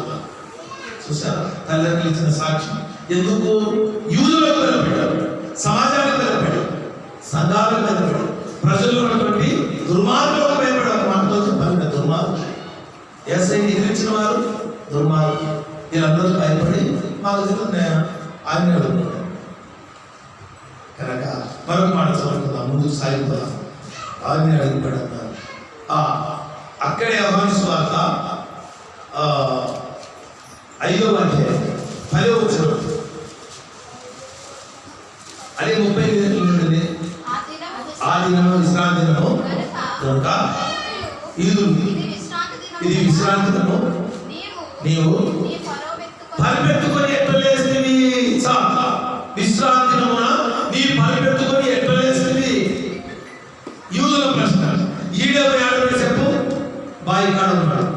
చూసారా. తల్లిదండ్రులు ఇచ్చిన సాక్ష్యం ఎందుకు యూదులకు బలపడ్డారు, సమాజానికి బలపడ్డారు, సంఘాలకు బలపడ్డారు, ప్రజల్లో ఉన్నటువంటి దుర్మార్గులకు భయపడారు. మనతో చెప్పాలి దుర్మార్గులు ఎస్ఐని ఎదిరించిన వారు దుర్మార్గులు. వీళ్ళందరూ భయపడి మాకు తెలుగున్నాయా ఆయన అడుగుతున్నారు. కనుక మరొక మాట చదువుకుందాం, ముందుకు సాగిపోదాం. ఆయన అడుగుపడి అన్నారు. అక్కడే యోహాను సువార్త 5వ అధ్యాయం 10వ వచనం అదే 35 ఉంటుంది. ఆ దినము విశ్రాంతి దినము కనుక ఇది విశ్రాంతి దినము నీవు పరిపెట్టుకొని ఎట్లా లేస్తేవి. విశ్రాంతి దినమున నీ పరిపెట్టుకొని ఎట్లా లేస్తేవి. యూదుల ప్రశ్న. ఈడేమో ఆడబడి చెప్పు, బాయి కాడ ఉన్నాడు.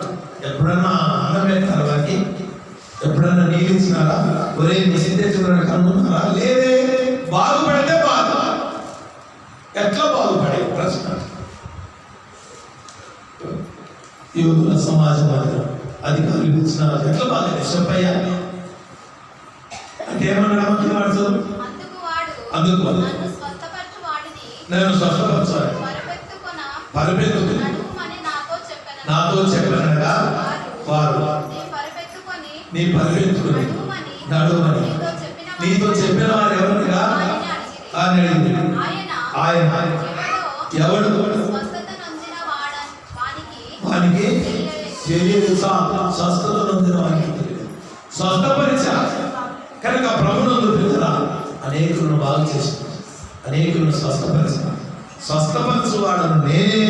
ఎప్పుడన్నా అన్నం పెట్టారు వారికి? ఎప్పుడన్నా నీళ్ళు ఇచ్చినారా? ఒరే నిశ్చితాన్ని కనుక్కున్నారా? లేదే. బాగుపడితే బాధ. ఎట్లా బాగుపడే ప్రశ్న. యూదుల సమాజం అధికారులు ఇచ్చినారా? ఎట్లా బాగా చెప్పయ్యా అంటే ఏమన్నా వాడు అందుకు నేను స్వస్థపరచాలి పరిపెత్తుకుని నాతో చెప్పనగా వారు నీ పరిపెత్తుకుని నడుమని నీతో చెప్పిన వారు ఎవరుగా అని అడిగింది. ఆయన ఎవడు వానికి తెలియదు. స్వస్థత నొందిన వానికి తెలియదు. స్వస్థపరిచా కనుక ప్రభునందు పిల్లరా అనేకులను బాగు చేసిన, అనేకులను స్వస్థపరిచిన, స్వస్థపరచువాడను నేనే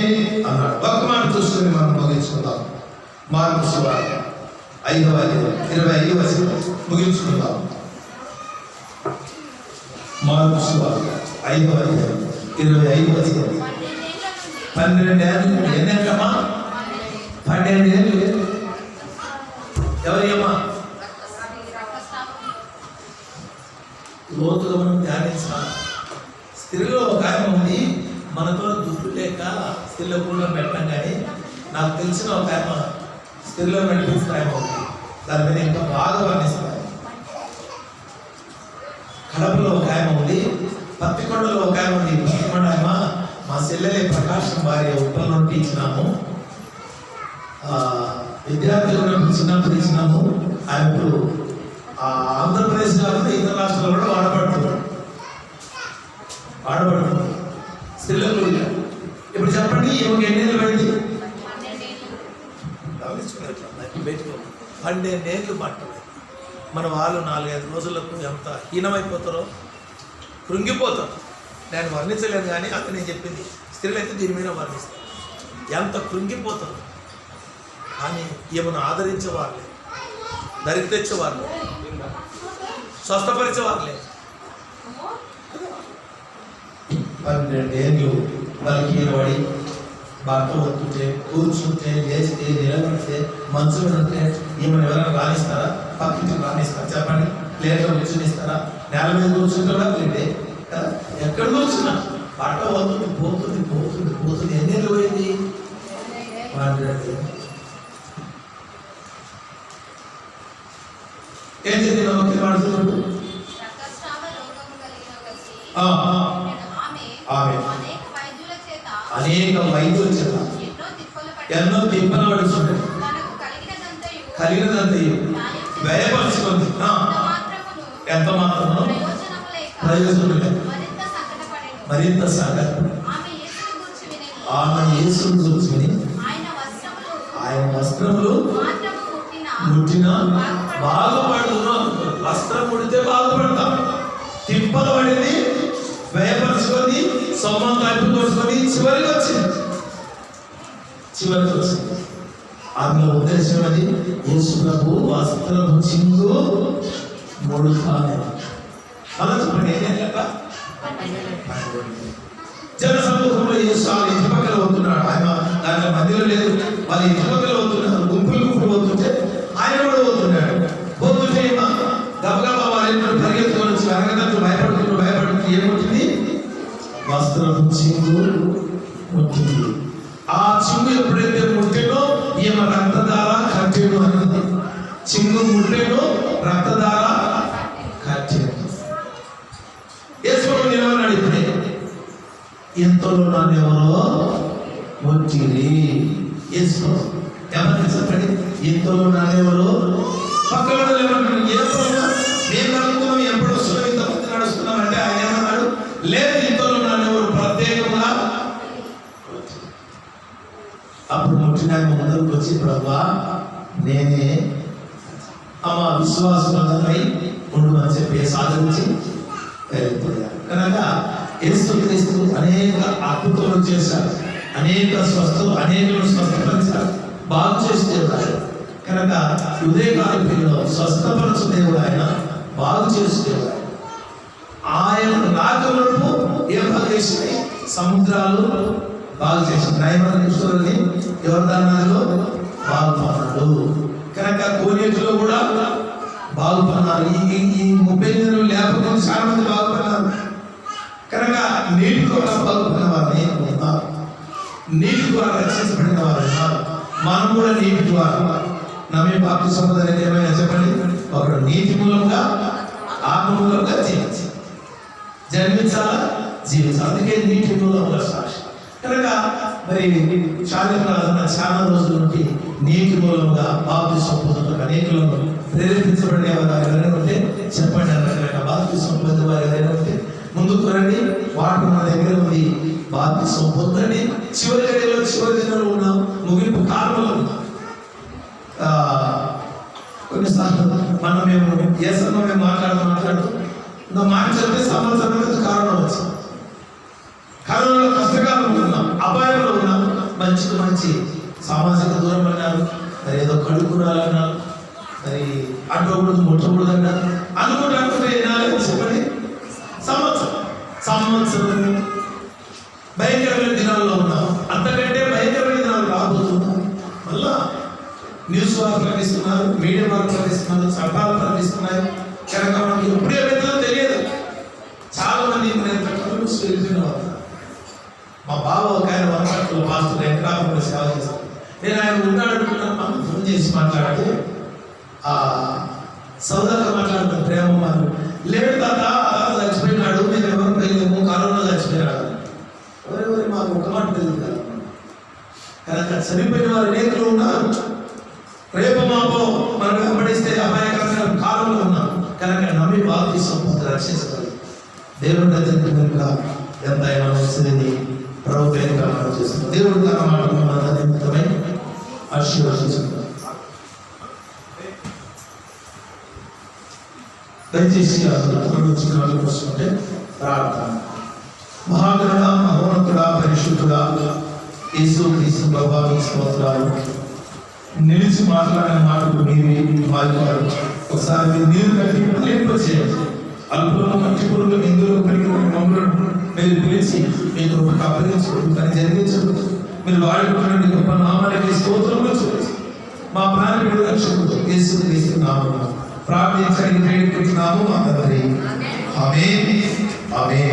అన్నాడు. ఒక మాట చూసుకుని మనం ముగించుకుందాం. మార్కు సువార్త 5వ అధ్యాయం 25వ వచనం ముగించుకుందాం. మార్కు సువార్త 5వ అధ్యాయం 25వ వచనం. 12 ఏళ్ళు ఎన్నేళ్ళమ్మా? 12 ఏళ్ళు. ఎవరియమ్మా? లోతుగా మనం ధ్యానించాలి. స్త్రీలో ఒక ఆయన ఉంది, మనతో దుడ్డు లేక స్త్రీలో కూడా పెట్టాం. కానీ నాకు తెలిసిన ఒక ఆయన స్త్రీలో నడిపిస్తాయి దాని మీద ఇంకా బాగా వర్ణిస్తాయి. కడపలో ఒక ఆయన ఉంది, పత్తికొండలో ఒక ఆయన ఉంది. పత్తికొండ ఆయన మా చెల్లెలే ప్రకాశం భార్య ఉప్పల నుండి ఇచ్చినాము, విద్యార్థులు చిన్నప్పుడు ఇచ్చినాము. ఆయన ఇప్పుడు ఆంధ్రప్రదేశ్ కాకుండా ఇతర రాష్ట్రాల్లో కూడా వాడబడుతున్నాడు. స్త్రీలకు ఇప్పుడు చెప్పండి, ఈమెకి ఎన్నేళ్ళు పడింది? 12 ఏళ్ళు పట్టలేదు. మన వాళ్ళు 4-5 రోజులకు ఎంత హీనమైపోతారో, కృంగిపోతారు. నేను వర్ణించలేను కానీ అది నేను చెప్పింది. స్త్రీలు అయితే దీని మీద వర్ణిస్తారు, ఎంత కృంగిపోతారు. కానీ ఈమెను ఆదరించేవారులే, దరికి తెచ్చేవారులే, స్వస్థపరిచేవారులే. 12 ఏళ్ళు బలికీరబడి భర్త వస్తుంటే, కూర్చుంటే, లేస్తే, నిలబడితే, మంచులు ఉంటే ఈమెను ఎవరైనా రాణిస్తారా? పక్కింటికి రాణిస్తారా? చెప్పండి. ప్లేట్లో కూర్చునిస్తారా? నేల మీద కూర్చుంటారా? ప్లేటే కదా. ఎక్కడ కూర్చున్నా భర్త వస్తుంది, పోతుంది పోతుంది పోతుంది. ఎన్నేళ్ళు పోయింది? 12. ఏం చేయాలి? పడుతున్నాడు ఆమె అనేక వైద్యుల చేత ఎన్నో తిప్పలు పడుతుంది, కలిగినదంతయు వ్యయపరుచుకుంది, ఎంత మాత్రము ప్రయోజనం లేదు, మరింత సంకటపడి. ఆమె యేసును గురించి విని ఆయన వస్త్రములు ముట్టిన బాగుపడును. వస్త్రం ముడితే బాగుపడతాం. తిప్పలు పడింది, వ్యయపరుచుకొని, సొమ్మం కలుపుకొచ్చుకొని చివరికి వచ్చింది. ఆమె ఉద్దేశం అది, యేసు ప్రభు వస్త్రము చింగు ముడుతాను. అలా చెప్పండి. ఏం జన సమూహంలో యేసు వాళ్ళ ఇంటి పక్కన పోతున్నాడు. ఆయన దాంట్లో మధ్యలో లేదు, వాళ్ళ ఇంటి పక్కన పోతున్నారు. గుంపులు పోతుంటే ఆయన కూడా పోతున్నాడు. పోతుంటే గబగబా వాళ్ళ పరిగెత్తుకొని వచ్చి వెనకదంతా భయపడుతూ ఏముంటుంది? వస్త్రం చింగు ముట్టింది. ఆ చింగు ఎప్పుడైతే ముట్టేనో ఈమె రక్తధార కట్టేను అన్నది. చింగు ముట్టేనో రక్తధార కట్టేను. యేసు నిలవన్నాడు. ఇప్పుడే ఎంతలో నన్ను ఎవరో ముట్టిరి. యేసు ఎవరికి చెప్పండి? ఎంతలో నన్ను ఎవరో పక్కన ఏమన్నాడు? మేము నడుస్తున్నాం, ఎప్పుడు వస్తున్నాం, ఇంతమంది నడుస్తున్నాం అంటే ఆయన ఏమన్నాడు? లేదు, ఇంతలో నన్ను ఎవరు ప్రత్యేకంగా. అప్పుడు ముట్టిన ముందరకు వచ్చి, ప్రభువా నేనే అమ్మ విశ్వాసమై ఉండు అని చెప్పి సాధించి వెళ్ళిపోయారు. కనుక యేసుక్రీస్తు అనేక అద్భుతాలు చేశారు, అనేక అనేకలను స్వస్థపరిచారు, బాగు చేసి దేవుడు. కనుక ఉదయకాలంలో స్వస్థపరచు దేవుడు ఆయన, బాగు చేసి దేవుడు. ఆయన రాకమునకు ఏం బాగు చేసినాయి? సముద్రాలు బాగు చేసింది. నయమని యోర్దానులో బాగుపన్నాడు. కనుక కోనేటిలో కూడా బాగుపన్నారు. ఈ 30 నెలలు లేకపోతే చాలా మంది బాగుపన్నారు. కనుక నీటి ద్వారా బాగుపడిన వారిని ఉన్నారు, నీటి ద్వారా రక్షించబడిన వారు ఉన్నారు. మనం కూడా నీటి ద్వారా నమ్మే బాప్తిస్మం అనేది ఏమైనా చెప్పండి? ఒకడు నీటి మూలంగా, ఆత్మ మూలంగా జన్మించాలా, జీవించాలి. అందుకే నీటి మూలంగా సాక్షి. కనుక మరి శారీరక చాలా రోజుల నుండి నీటి మూలంగా బాప్తిస్మం పొందుతున్న అనేకులను ప్రేరేపించబడిన వారు ఎవరైనా ఉంటే చెప్పండి. రకరకాల బాప్తిస్మం పొందే వారు ఎవరైనా ఉంటే ముందుకు రండి. వాటి మన దగ్గర ఉంది. బాప్తిస్మం పొందండి. చివరి గడిలో, చివరి దినాలు ఉన్నాం, ముగింపు కాలంలో ఉన్నాం. కొన్నిసార్లు మేము ఏ సమయం మాట్లాడుతూ ఇంకా మాట చెప్తే సంవత్సరం కారణం వచ్చింది. కరోనాలో కష్టకాలంలో ఉన్నాం, అపాయంలో ఉన్నాం. మంచి సామాజిక దూరం అన్నారు, మరి ఏదో కడుక్కురాలన్నారు, మరి అడ్డకూడదు ముట్టకూడదు అన్నారు. అనుకుంటే ఏనాలని చెప్పండి? సంవత్సరం భయంకరమైన దినాల్లో ఉన్నాం. అంతకంటే భయంకరమైన దినాలు రాబోతున్నాం. మళ్ళా న్యూస్ వారు ప్రకటిస్తున్నారు, మీడియా వారు ప్రకటిస్తున్నారు, చట్టాలు ప్రకటిస్తున్నాయి. కనుక మనకి ఎప్పుడు ఏమైతుందో తెలియదు. చాలా మంది వెళ్తున్నారు. మా బావ ఒక ఆయన వనపర్తిలో పాస్టర్ వెంకటాపురంలో సేవ చేస్తారు. నేను ఆయన ఉన్నాడు అనుకున్నాను. ఫోన్ చేసి మాట్లాడితే ఆ సౌదాతో మాట్లాడుతున్న ప్రేమ వాళ్ళు లేడు తాత చచ్చిపోయినాడు, మేము ఎవరు పోయలేము, కరోనా చచ్చిపోయినాడు. ఎవరెవరి మాకు ఒక మాట తెలియదు కదా. కనుక చనిపోయిన వారు అనేకులు ఉన్నారు. రేపు మాపో మనం వెంబడిస్తే అపాయకరమైన కాలంలో ఉన్నాం. కనుక నమ్మి బాప్తిసం పొంది రక్షించగలరు. దేవుడి దగ్గరికి కనుక ఎంతైనా మంచిదని ప్రభు పేరుగా మనం చేస్తున్నాం. దేవుడి తన మాటలు మన నిమిత్తమై ఆశీర్వదించుకుంటాం. దయచేసి వచ్చిన వస్తుంటే ప్రార్థన. మహాగణుడా, మహోన్నతుడా, పరిశుద్ధుడా యేసు క్రీస్తు ప్రభావి స్తోత్రాలు. నిలిచి మాట్లాడిన మాటలు మీరే మాట్లాడు. ఒకసారి మీరు నీరు కట్టి ఫలింపచేయండి. అల్పులను మంచి పురుగులు ఇందులో కలిగిన మమ్మల్ని మీరు పిలిచి మీ కృపకు అప్పగించుకోండి, కానీ జరిగించదు. మీరు వాడుకున్న గొప్ప నామానికి స్తోత్రంలో చూడండి. మా ప్రాణుడు రక్షకుడు యేసు క్రీస్తు నామమున ప్రార్థించండి, వేడుకుంటున్నాము మా తండ్రి. ఆమేన్, ఆమేన్.